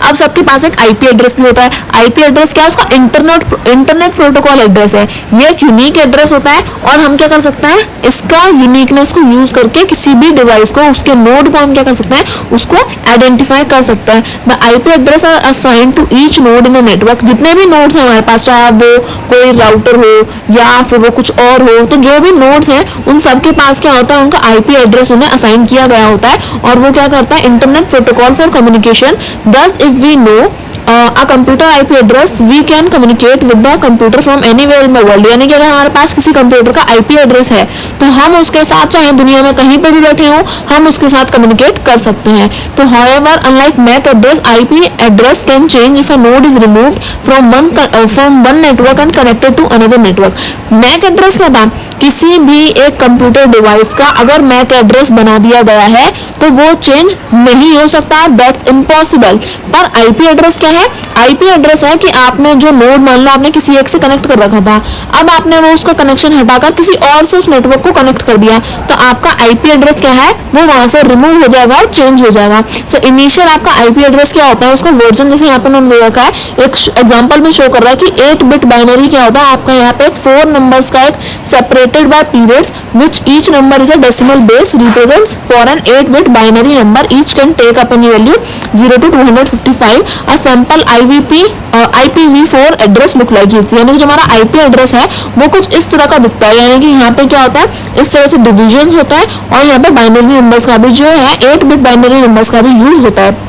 अब सबके पास एक IP एड्रेस भी होता है। IP एड्रेस क्या है, उसका इंटरनेट प्रोटोकॉल एड्रेस है, ये एक यूनिक एड्रेस होता है और हम क्या कर सकते हैं, इसका यूनिकनेस को यूज करके किसी भी डिवाइस को, उसके नोड को हम क्या कर सकते हैं, उसको आइडेंटिफाई कर सकते हैं। The IP address are assign to each node in a network. जितने भी नोड्स हैं हमारे पास, चाहे वो कोई राउटर हो या फिर वो कुछ और हो, तो जो भी नोड्स हैं उन सबके पास क्या होता है, उनका IP एड्रेस उन्हें असाइन किया गया होता है और वो क्या करता है, internet protocol for communication. Thus, if we know a computer IP address, we can communicate with the computer from anywhere in the world। यानी कि अगर हमारे पास किसी कंप्यूटर का IP एड्रेस है तो हम उसके साथ चाहे दुनिया में कहीं पर भी बैठे हों, हम उसके साथ कम्युनिकेट कर सकते हैं। तो however, unlike MAC address, IP address can change if a node is removed from one network and connected to another network। MAC address क्या था, किसी भी एक कंप्यूटर डिवाइस का अगर MAC एड्रेस बना दिया गया है तो वो चेंज नहीं हो सकता, दैट्स इम्पॉसिबल। पर IP एड्रेस क्या है, IP एड्रेस है कि आपने जो नोड, मान लो आपने किसी एक से कनेक्ट कर रखा था, अब आपने वो उसका कनेक्शन हटाकर किसी और से उस नेटवर्क को कनेक्ट कर दिया, तो आपका IP एड्रेस क्या है, वो वहां से रिमूव हो जाएगा और चेंज हो जाएगा। सो इनिशियल आपका IP एड्रेस क्या होता है, उसका वर्जन जैसे यहाँ पे उन्होंने दे रखा है, एक एग्जांपल में शो कर रहा है कि 8 बिट बाइनरी क्या होता है, आपका यहाँ पे 4 नंबर्स का एक separated by periods which each number is a decimal base represents for an 8 bit binary number, each can take up any value 0 to 255। a sample IPv4 address look like it। यानी कि जो हमारा IP address है वो कुछ इस तरह का दिखता है, यानी कि यहाँ पे क्या होता है, इस तरह से डिविजन्स होता है और यहाँ पे बाइनरी नंबर्स का भी जो है 8 बिट बाइनरी नंबर्स का भी यूज होता है।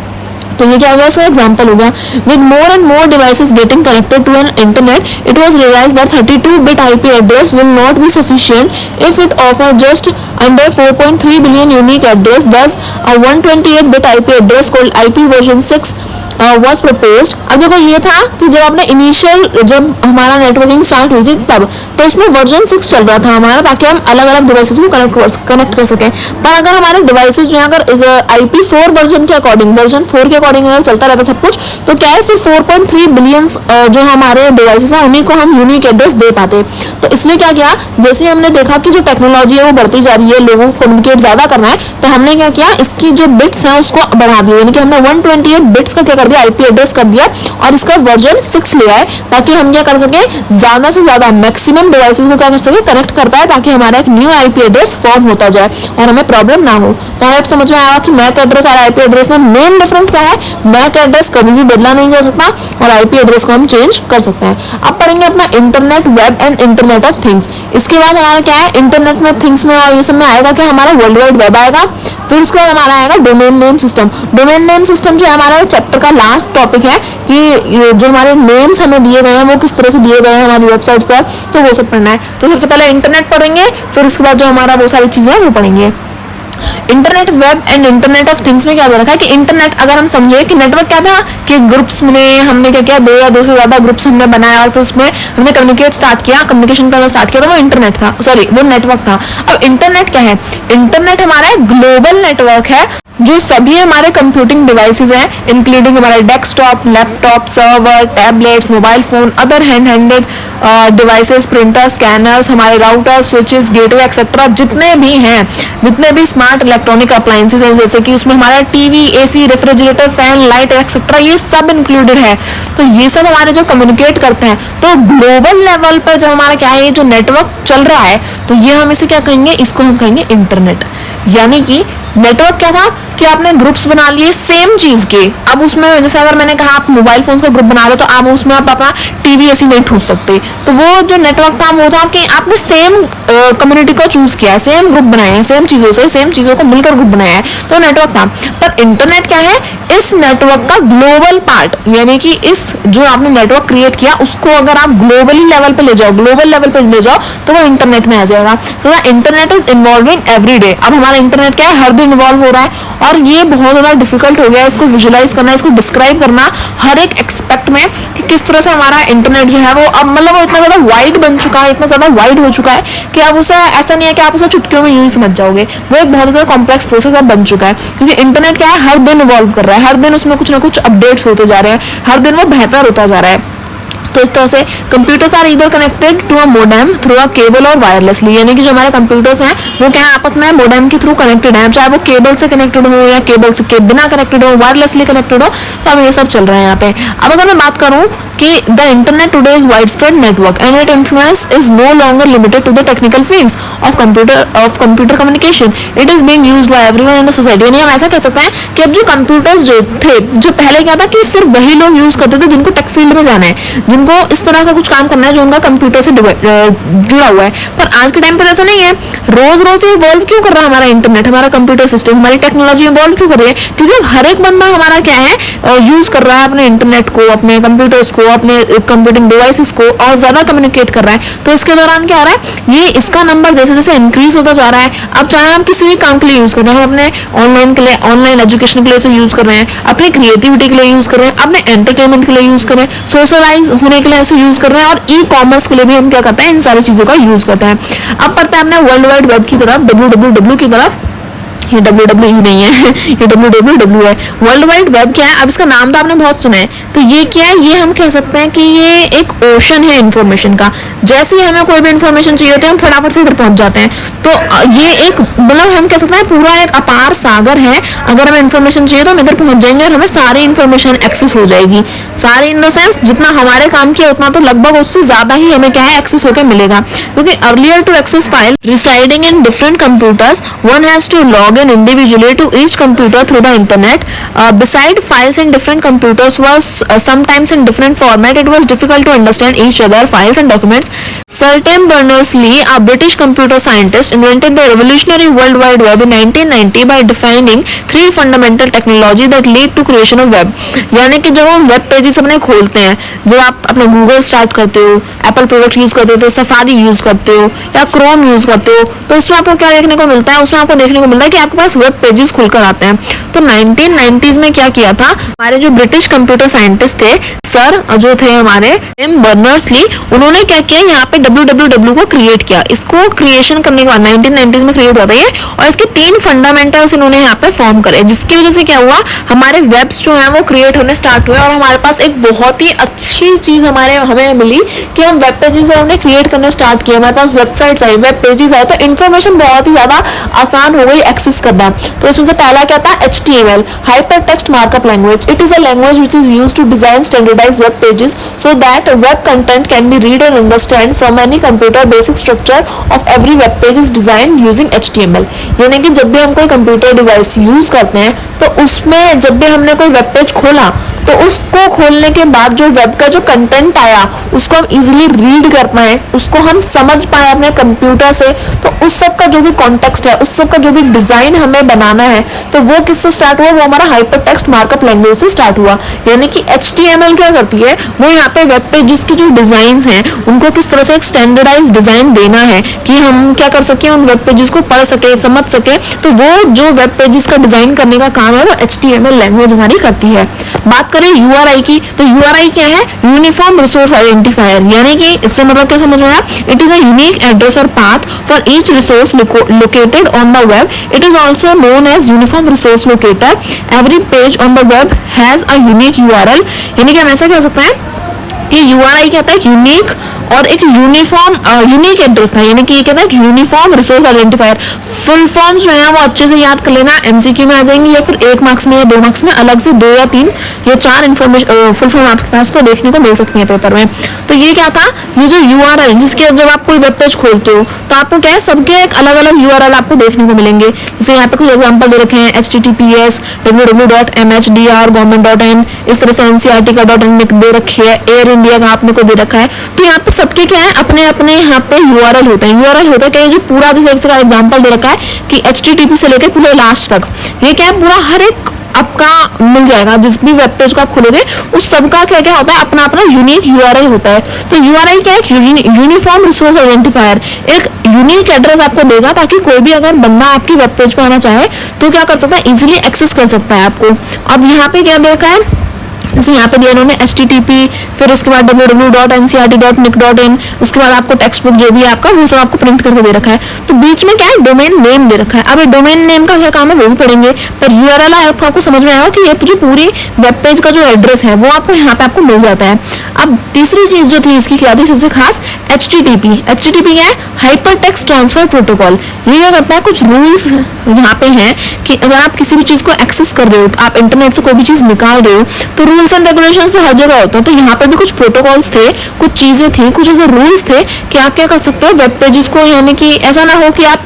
तो ये क्या हो गया, इसका एग्जांपल हो गया। With more and more devices getting connected to an internet, it was realised that 32 bit IP address will not be sufficient if it offer just under 4.3 billion unique address. Thus a 128 bit IP address called IP version 6 was proposed। अब देखो ये था कि जब आपने initial, जब हमारा networking start हुई थी तब, तो इसमें वर्जन 6 चल रहा था हमारा, ताकि हम अलग अलग डिवाइसेस को कनेक्ट कर सकें। पर अगर हमारे डिवाइसेस जो है अगर IP4 वर्जन के अकॉर्डिंग, वर्जन 4 के अकॉर्डिंग अगर चलता रहता सब कुछ, तो क्या है, सिर्फ 4.3 बिलियन जो हमारे डिवाइसेस हैं उन्हीं को हम यूनिक एड्रेस दे पाते। तो इसलिए क्या किया, जैसे हमने देखा कि जो टेक्नोलॉजी है वो बढ़ती जा रही है, लोगों को कम्युनिकेट ज्यादा करना है, तो हमने क्या किया, इसकी जो बिट्स हैं उसको बढ़ा दिया, यानी कि हमने 128 बिट्स का क्या कर दिया, IP एड्रेस कर दिया और इसका वर्जन 6 लिया है, ताकि हम क्या कर सके, ज्यादा से ज्यादा मैक्सिमम डिवाइसेस को क्या कर सके, कनेक्ट कर पाए, ताकि हमारा एक न्यू IP एड्रेस फॉर्म होता जाए और हमें प्रॉब्लम ना हो। तो आप समझ में आया कि मैक एड्रेस और IP एड्रेस में मेन डिफरेंस क्या है, मैक एड्रेस कभी भी बदला नहीं जा सकता और IP एड्रेस को हम चेंज कर सकते हैं। अब पढ़ेंगे अपना internet, web and internet of things. इसके बाद हमारा क्या है, इंटरनेट में थिंग्स में और ये सब में आएगा कि हमारा वर्ल्ड वाइड वेब आएगा। फिर उसके बाद हमारा आएगा domain name system. Domain name system जो है हमारा चैप्टर का लास्ट टॉपिक है कि जो हमारे नेम्स हमें दिए गए हैं वो किस तरह से दिए गए हैं हमारी वेबसाइट्स पर, तो वो सब पढ़ना है। तो सबसे पहले इंटरनेट पढ़ेंगे, फिर उसके बाद जो हमारा वो सारी चीजें हैं वो पढ़ेंगे। Internet web and internet of things में क्या दे रखा है कि इंटरनेट, अगर हम समझे कि नेटवर्क क्या था कि ग्रुप्स में हमने क्या किया, 2 या 2 से ज्यादा ग्रुप्स हमने बनाया और फिर उसमें हमने कम्युनिकेशन करना स्टार्ट किया, तो वो इंटरनेट था, सॉरी वो नेटवर्क था। अब इंटरनेट क्या है? इंटरनेट हमारा ग्लोबल नेटवर्क है जो सभी हमारे कंप्यूटिंग डिवाइसेस हैं, इंक्लूडिंग हमारे desktop, laptop, server, tablets, mobile phone, other handed devices, printer, scanners, हमारे राउटर, स्विचेस, गेटवे एक्सेट्रा, जितने भी हैं, जितने भी स्मार्ट इलेक्ट्रॉनिक अप्लायंसेस हैं, जैसे कि उसमें हमारा TV, AC, refrigerator, fan, light etcetera, ये सब इंक्लूडेड है। तो ये सब हमारे जो कम्युनिकेट करते हैं, तो ग्लोबल लेवल पर जब हमारा क्या है, ये जो नेटवर्क चल रहा है, तो ये हम इसे क्या कहेंगे, इसको हम कहेंगे इंटरनेट। यानी कि नेटवर्क क्या था कि आपने ग्रुप्स बना लिए सेम चीज के। अब उसमें जैसे अगर मैंने कहा आप मोबाइल फोन का ग्रुप बना लो, तो आप उसमें आप अपना टीवी ऐसी नहीं ठूस सकते। तो वो जो नेटवर्क था वो था कि आपने सेम कम्युनिटी को चूज किया है, सेम ग्रुप बनाए हैं, सेम चीजों से, सेम चीजों को मिलकर ग्रुप बनाया है, तो नेटवर्क था। पर इंटरनेट क्या है? इस नेटवर्क का ग्लोबल पार्ट, यानी कि इस जो आपने नेटवर्क क्रिएट किया उसको अगर आप ग्लोबली लेवल पे ले जाओ, ग्लोबल लेवल पे ले जाओ, तो वो इंटरनेट में आ जाएगा। तो the internet is involving every day. अब हमारा इंटरनेट क्या है? हर दिन इन्वॉल्व हो रहा है, और ये बहुत ज्यादा डिफिकल्ट हो गया है इसको विजुलाइज करना, इसको डिस्क्राइब करना हर एक एक्सपेक्ट में कि किस तरह से हमारा इंटरनेट जो है वो अब मतलब वो इतना ज्यादा वाइड बन चुका है, इतना ज्यादा वाइड हो चुका है कि अब उसे ऐसा नहीं है कि आप उसे चुटकियों में यूं ही समझ जाओगे। वो एक बहुत ज्यादा कॉम्प्लेक्स प्रोसेस अब बन चुका है, क्योंकि इंटरनेट क्या है? हर दिन इवॉल्व कर रहा है, हर दिन उसमें कुछ ना कुछ अपडेट्स होते जा रहे हैं, हर दिन वो बेहतर होता जा रहा है। तो इस तरह से कंप्यूटर्स आर इधर connected to a modem through a cable और वायरलेसली, यानी कि जो हमारे कंप्यूटर्स हैं वो क्या है? आपस में मोडेम के थ्रू कनेक्टेड है, चाहे वो केबल से कनेक्टेड हो या केबल से के बिना कनेक्टेड हो, वायरलेसली कनेक्टेड हो, तो अब ये सब चल रहा है यहाँ पे। अब अगर मैं बात करूँ कि the internet today is wide spread network and it influence is no longer limited to the technical fields of computer communication, it is being used by everyone in the society. यानी हम ऐसा कह सकते हैं कि अब जो कंप्यूटर्स जो थे, जो पहले क्या था कि सिर्फ वही लोग यूज करते थे जिनको टेक फील्ड में जाना है, जिनको इस तरह का कुछ काम करना है जो उनका कंप्यूटर से जुड़ा हुआ है। पर आज के टाइम पर ऐसा नहीं है। रोज रोज इवॉल्व क्यों कर रहा है हमारा इंटरनेट, हमारा कंप्यूटर सिस्टम, हमारी टेक्नोलॉजी इवॉल्व क्यों कर रही है? क्योंकि हर एक बंदा हमारा क्या है, यूज कर रहा है अपने इंटरनेट को, अपने कंप्यूटर्स को, अपने कंप्यूटिंग डिवाइसेस को, और ज्यादा कम्युनिकेट कर रहा है। तो इसके दौरान क्या हो रहा है, ये इसका नंबर जैसे जैसे इंक्रीज होता जा रहा है। अब चाहे हम किसी भी काम के लिए यूज कर रहे हैं, हम अपने ऑनलाइन के लिए, ऑनलाइन एजुकेशन के लिए इसे यूज कर रहे हैं, अपनी क्रिएटिविटी के लिए यूज कर रहे हैं, अपने एंटरटेनमेंट के लिए यूज कर रहे हैं, सोशलाइज होने के लिए इसे यूज कर रहे हैं, और ई कॉमर्स के लिए भी हम क्या करते हैं, इन सारी चीजों का यूज करते हैं। अब पढ़ते हैं अपने वर्ल्ड वाइड वेब की तरफ, www की तरफ। ये www नहीं है, ये www है। वर्ल्ड वाइड वेब क्या है? अब इसका नाम तो आपने बहुत सुना है। तो ये क्या है? ये हम कह सकते हैं कि ये एक ओशन है इन्फॉर्मेशन का। जैसे ही हमें कोई भी इन्फॉर्मेशन चाहिए होती है, हम फटाफट से इधर पहुंच जाते हैं। तो ये एक मतलब हम कह सकते हैं पूरा एक अपार सागर है। अगर हमें इन्फॉर्मेशन चाहिए तो हम इधर पहुंच जाएंगे और हमें सारी इन्फॉर्मेशन एक्सेस हो जाएगी। सारी इन द सेंस जितना हमारे काम किया उतना तो लगभग उससे ज्यादा ही हमें क्या है, एक्सेस होकर मिलेगा। क्योंकि earlier to access file residing in different computers, one has to log in individually to each computer through the internet. Beside files in different computers was sometimes in different format. It was difficult to understand each other files and documents. Sir Tim Berners-Lee, a British computer scientist, invented the revolutionary World Wide Web in 1990 by defining 3 fundamental technologies that lead to creation of web. यानी कि जब हम web pages अपने खोलते हैं, जब आप अपने गूगल स्टार्ट करते हो, एप्पल प्रोडक्ट यूज करते हो, तो सफारी यूज करते हो या क्रोम यूज करते हो, तो उसमें आपको क्या देखने को मिलता है? उसमें आपको देखने को मिलता है कि आपके पास वेब पेजेस खुलकर आते हैं। तो 1990s में क्या किया था हमारे जो ब्रिटिश कंप्यूटर साइंटिस्ट थे, सर जो थे हमारे टिम बर्नर्स-ली, उन्होंने क्या किया, यहाँ पे www को क्रिएट किया। इसको क्रिएशन करने के बाद 1990s में क्रिएट हुआ था ये, और इसके 3 फंडामेंटल्स इन्होंने यहाँ पे फॉर्म करे, जिसकी वजह से क्या हुआ, हमारे वेब्स जो है वो क्रिएट होने स्टार्ट हुए, और हमारे पास एक बहुत ही अच्छी चीज हमें मिली कि हम वेब पेजेस हमने क्रिएट करना स्टार्ट किया। हमारे पास वेबसाइट्स आई, वेब पेजेस आए, तो इन्फॉर्मेशन बहुत ही ज्यादा आसान हो गई एक्सेस करना। तो इसमें से पहला क्या था? HTML, Hypertext Markup Language. It is a language which is used to design standardized web pages so that web content can be read and understand from any computer. Basic structure of every web page is designed using HTML. यानी कि जब भी हम कोई computer device use करते हैं, तो उसमें जब भी हमने कोई वेब पेज खोला, तो उसको खोलने के बाद जो वेब का जो कंटेंट आया, उसको हम इजीली रीड कर पाए, उसको हम समझ पाए अपने कंप्यूटर से, तो उस सब का जो भी कॉन्टेक्स्ट है, उस सब का जो भी डिजाइन हमें बनाना है, तो वो किससे स्टार्ट हुआ? वो हमारा हाइपर टेक्स्ट मार्कअप लैंग्वेज से स्टार्ट हुआ। यानी कि HTML क्या करती है, वो यहाँ पे वेब पेजेस की जो डिजाइन हैं उनको किस तरह से एक स्टैंडर्डाइज डिजाइन देना है कि हम क्या कर सके, उन वेब पेजेस को पढ़ सके, समझ सके। तो वो जो वेब पेजेस का डिजाइन करने का काम है वो HTML लैंग्वेज हमारी करती है। बात करें URI की, तो URI क्या है? Uniform resource identifier. यानी कि इससे मतलब क्या समझ में आया? It is a unique address और path for each resource located on the web. It is also known as uniform resource locator. Every page on the web has a unique URL। यानी कि हम ऐसा कह सकते हैं कि URI कहता है यूनिक और एक यूनिक एड्रेस था। यानी कि ये कहता है uniform resource identifier. Full forms जो है वो अच्छे से याद कर लेना, MCQ में आ जाएंगे या फिर 1 मार्क्स में या 2 मार्क्स में अलग से 2 या 3 या 4 इन्फॉर्मेशन फुल फॉर्म आपके पास को देखने को मिल सकती है पेपर में। तो ये क्या था, ये जो URL जिसके जब आप कोई वेब पेज खोलते हो तो आपको क्या है, सबके एक अलग अलग URL आपको देखने को मिलेंगे। जैसे यहाँ पे कुछ एग्जाम्पल दे रखे हैं, https www.mhdr.government.in, इस तरह से NCERT का .in दे रखी है, एयर इंडिया का आपने को दे रखा है। तो यहाँ पे सबके क्या है, अपने अपने यहाँ पे URL होते हैं। URL होता है क्या, जो पूरा जैसे का एग्जाम्पल दे रखा है कि HTTP से लेकर पूरे लास्ट तक, ये क्या है, पूरा हर एक आपका मिल जाएगा। जिस भी वेब पेज को आप खोलोगे उस सबका क्या क्या होता है, अपना अपना यूनिक URL होता है। तो URI क्या है, यूनिफॉर्म रिसोर्स आइडेंटिफायर, एक यूनिक एड्रेस आपको देगा ताकि कोई भी अगर बंदा आपकी वेब पेज पे आना चाहे तो क्या कर सकता है, इजीली एक्सेस कर सकता है आपको। अब यहाँ पे क्या देखा है, जैसे यहाँ पे दिया इन्होंने HTTP, फिर उसके बाद www.ncert.nic.in, उसके बाद आपको टेक्स्ट बुक जो भी है आपका वो सब आपको प्रिंट करके दे रखा है। तो बीच में क्या है, डोमेन नेम दे रखा है। अब ये डोमेन नेम का क्या काम है वो भी पढ़ेंगे, पर URL आपको समझ में आएगा कि ये जो पूरी वेब पेज का जो एड्रेस है वो आपको यहाँ पे आपको मिल जाता है। अब तीसरी चीज जो थी इसकी क्या थी सबसे खास, HTTP क्या है, हाइपर टेक्स्ट ट्रांसफर प्रोटोकॉल। ये क्या करता है, कुछ रूल्स यहाँ पे हैं कि अगर आप किसी भी चीज को एक्सेस कर रहे हो, आप इंटरनेट से कोई भी चीज निकाल रहे हो, तो रूल्स एंड रेगुलेशंस तो हर जगह होते हैं। तो यहाँ पे भी कुछ प्रोटोकॉल्स थे, कुछ चीजें थी, कुछ ऐसे रूल्स थे कि आप क्या कर सकते हो वेब पेजेस को, यानी कि ऐसा ना हो कि आप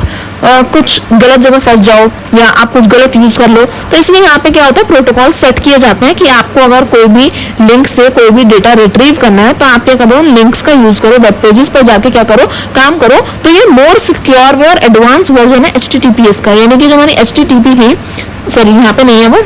कुछ गलत जगह फंस जाओ या आप कुछ गलत यूज कर लो। तो इसलिए यहाँ पे क्या होता है, प्रोटोकॉल सेट किए जाते हैं कि आपको अगर कोई भी लिंक से कोई भी डेटा रिट्रीव करना है तो आप क्या करो, लिंक्स का यूज करो, वेब पेजेस पर जाके क्या करो, काम करो। तो ये मोर सिक्योर व एडवांस वर्जन है HTTPS का। यानी कि जो हमारी HTTP थी, सॉरी यहाँ पे नहीं है वो,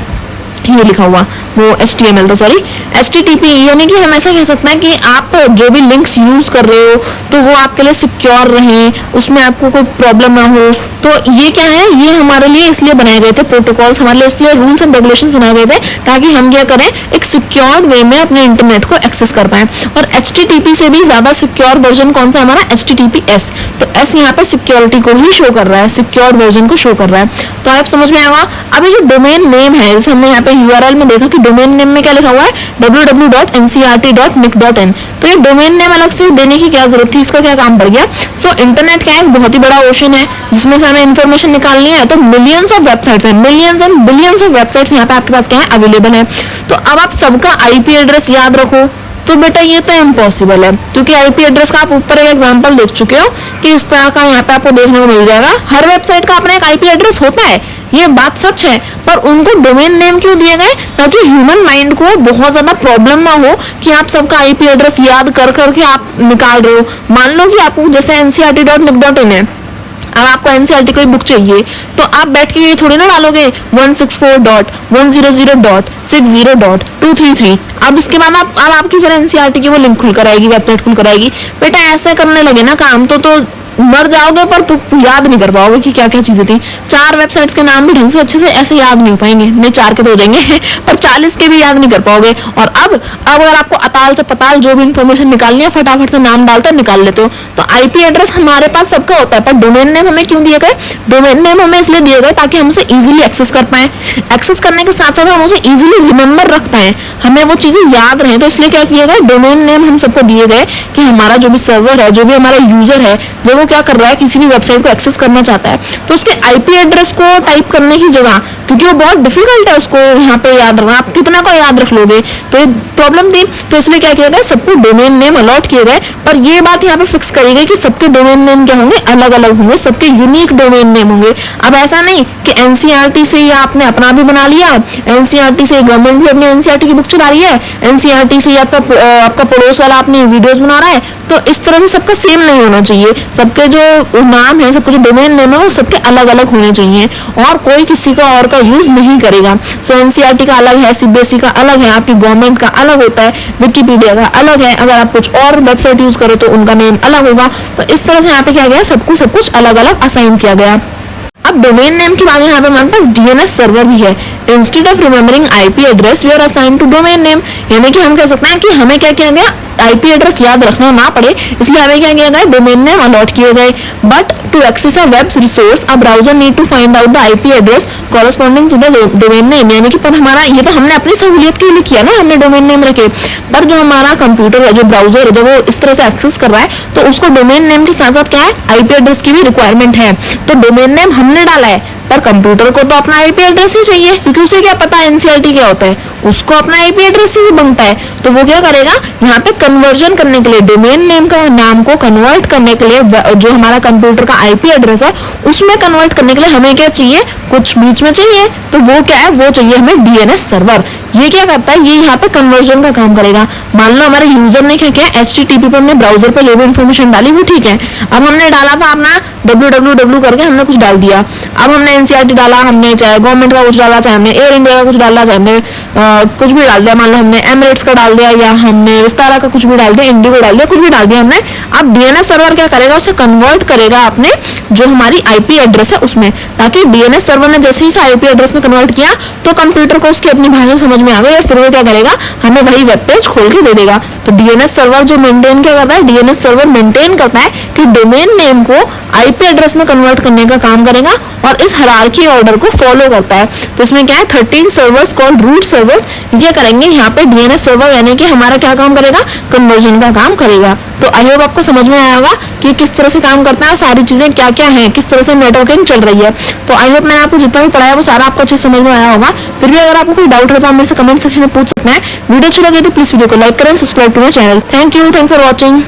ये लिखा हुआ वो HTML, तो सॉरी HTTP, यानी कि हम ऐसा कह सकते हैं कि आप जो भी लिंक्स यूज कर रहे हो तो वो आपके लिए सिक्योर रहें, उसमें आपको कोई प्रॉब्लम ना हो। तो ये क्या है, ये हमारे लिए इसलिए बनाए गए थे प्रोटोकॉल्स, हमारे लिए इसलिए रूल्स एंड रेगुलेशंस बनाए गए थे ताकि हम क्या करें, एक सिक्योर्ड वे में अपने इंटरनेट को एक्सेस कर पाएं। और HTTP से भी ज्यादा सिक्योर वर्जन कौन सा हमारा, HTTPS। तो S यहाँ पे सिक्योरिटी को ही शो कर रहा है, सिक्योर्ड वर्जन को शो कर रहा है। तो आप समझ में आएगा। अब ये जो डोमेन नेम है, जैसे हमने यहाँ पे URL में देखा कि डोमेन नेम में क्या लिखा हुआ है, www.ncert.nic.in। तो ये डोमेन नेम अलग से देने की क्या जरूरत थी, इसका क्या काम पड़ गया। सो इंटरनेट क्या है, बहुत ही बड़ा ओशन है जिसमें से हमें इन्फॉर्मेशन निकालनी है। तो मिलियंस ऑफ वेबसाइट्स हैं, millions and billions of websites यहाँ पे आपके पास क्या है, अवेलेबल है। तो अब आप सबका IP एड्रेस याद रखो, तो बेटा ये तो इम्पॉसिबल है, क्योंकि IP एड्रेस का आप ऊपर एक एग्जांपल देख चुके हो कि इस तरह का यहाँ पे आपको देखने को मिल जाएगा। हर वेबसाइट का अपना एक IP एड्रेस होता है, ये बात सच है, पर उनको डोमेन नेम क्यों दिए गए, ताकि ह्यूमन माइंड को बहुत ज्यादा प्रॉब्लम ना हो कि आप सबका IP एड्रेस याद कर करके आप निकाल रहे हो। मान लो कि आपको जैसे ncert.nic.in है, अब आपको NCERT कोई बुक चाहिए तो आप बैठ के ये थोड़ी ना डालोगे 164.100.60.233। अब इसके बाद अब आपकी फिर NCERT की वो लिंक खुल कर आएगी, वेबसाइट खुल कर आएगी। बेटा ऐसे करने लगे ना काम तो मर जाओगे, पर याद नहीं कर पाओगे कि क्या क्या चीजें थी। 4 वेबसाइट्स के नाम भी ढंग से अच्छे से ऐसे याद नहीं हो पाएंगे, नहीं 4 के तो हो जाएंगे पर 40 के भी याद नहीं कर पाओगे। और अब अगर आपको अताल से पताल जो भी इंफॉर्मेशन निकालनी है, फटाफट से नाम डालते निकाल लेते हो। तो IP एड्रेस हमारे पास सबका होता है, पर डोमेन नेम हमें क्यों दिए गए, डोमेन नेम हमें इसलिए दिए गए ताकि हम उसे इजीली एक्सेस कर पाए। एक्सेस करने के साथ साथ हम उसे इजीली रिमेंबर रख पाए, हमें वो चीजें याद रहे। तो इसलिए क्या किया गया, डोमेन नेम हम सबको दिए गए कि हमारा जो भी सर्वर है, जो भी हमारा यूजर है, जब वो क्या कर रहा है, किसी भी वेबसाइट को एक्सेस करना चाहता है, तो उसके IP एड्रेस को टाइप करने की जगह, क्योंकि वो बहुत डिफिकल्ट है उसको यहाँ पे याद रखना, आप कितना को याद रख लोगे, तो ये प्रॉब्लम थी। तो इसलिए क्या किया गया, सबको डोमेन नेम अलॉट किए गए। पर ये बात यहाँ पे फिक्स करी गई कि सबके डोमेन नेम क्या होंगे, अलग अलग होंगे, सबके यूनिक डोमेन नेम होंगे। अब ऐसा नहीं कि NCERT से या आपने अपना भी बना लिया, NCERT से गवर्नमेंट भी अपनी NCERT की बुक चला रही है, NCERT से आपका पड़ोस वाला अपनी वीडियोस बना रहा है। तो इस तरह से सबका सेम नहीं होना चाहिए, सबका सबके जो नाम है, सबके जो डोमेन नेम है वो सबके अलग अलग होने चाहिए और कोई किसी का और का यूज नहीं करेगा। सो एनसीईआरटी का अलग है, सीबीएसई का अलग है, आपकी गवर्नमेंट का अलग होता है, विकिपीडिया का अलग है, अगर आप कुछ और वेबसाइट यूज करो तो उनका नेम अलग होगा। तो इस तरह से यहाँ पे क्या गया, सबको सब कुछ अलग अलग असाइन किया गया। अब डोमेन नेम के बाद यहाँ पे हमारे पास डीएनएस सर्वर भी है। Instead of remembering IP address we are assign to domain name, यानी कि हम कह सकते हैं कि हमें क्या किया गया, आईपी एड्रेस याद रखना ना पड़े इसलिए हमें क्या किया गया, डोमेन नेम अलॉट किए गए। But to access a web resource a browser need to find out the IP address corresponding to the domain name, यानी कि पर हमारा ये तो हमने अपनी सहूलियत के लिए किया ना, हमने डोमेन नेम रखे, पर जो हमारा कंप्यूटर है, जो ब्राउजर है, जब वो इस तरह से एक्सेस कर रहा है तो उसको डोमेन नेम के साथ साथ क्या है, आईपी एड्रेस की भी रिक्वायरमेंट है। तो डोमेन नेम हमने डाला है पर कंप्यूटर को तो अपना आईपी एड्रेस ही चाहिए, क्योंकि उसे क्या पता है एनसीईआरटी क्या होता है, उसको अपना आईपी एड्रेस ही बनता है। तो वो क्या करेगा, यहाँ पे कन्वर्जन करने के लिए, डोमेन नेम का नाम को कन्वर्ट करने के लिए, जो हमारा कंप्यूटर का आईपी एड्रेस है उसमें कन्वर्ट करने के लिए हमें क्या चाहिए, कुछ बीच में चाहिए। तो वो क्या है, वो चाहिए हमें डीएनएस सर्वर। ये क्या करता है, ये यहाँ पे कन्वर्जन का काम करेगा। मान लो हमारे यूजर ने क्या किया, HTTP पर हमने ब्राउजर पे जो भी इन्फॉर्मेशन डाली वो ठीक है, अब हमने डाला था अपना www करके हमने कुछ डाल दिया, अब हमने एनसीईआरटी डाला, हमने चाहे गवर्नमेंट का कुछ डाला, चाहे हमने एयर इंडिया का कुछ डाला, चाहे हमने कुछ भी डाल दिया, मान लो हमने एमिरेट्स का डाल दिया या हमने विस्तारा का कुछ भी डाल दिया, इंडिगो डाल दिया, कुछ भी डाल दिया हमने। अब डीएनएस सर्वर क्या करेगा, उसे कन्वर्ट करेगा अपने जो हमारी आईपी एड्रेस है उसमें, ताकि डीएनएस सर्वर ने जैसे ही इसे आईपी एड्रेस में कन्वर्ट किया तो कंप्यूटर को उसकी अपनी भाषा समझ में आ गई, फिर वो क्या करेगा, हमें वही वेब पेज खोल के दे देगा। तो डीएनएस सर्वर जो मेंटेन क्या करता है, डीएनएस सर्वर मेंटेन करता है कि डोमेन नेम को आईपी एड्रेस में कन्वर्ट करने का काम करेगा और इस हायरार्की ऑर्डर को फॉलो करता है। तो इसमें क्या है, 13 सर्वर्स कॉल्ड रूट सर्वर्स ये करेंगे यहाँ पे डीएनएस सर्वर, यानी कि हमारा क्या काम करेगा, कन्वर्जन का काम करेगा। तो आई होप आपको समझ में आया होगा कि किस तरह से काम करता है, सारी चीजें क्या क्या है, किस तरह से नेटवर्किंग चल रही है। तो आई होप मैंने आपको जितना भी पढ़ाया वो सारा आपको अच्छे समझ में आया होगा। फिर भी अगर आपको कोई डाउट है तो आप मेरे से कमेंट सेक्शन में पूछ सकते हैं। वीडियो अच्छी लगी तो प्लीज वीडियो को लाइक करें, subscribe to my channel. Thank you for watching.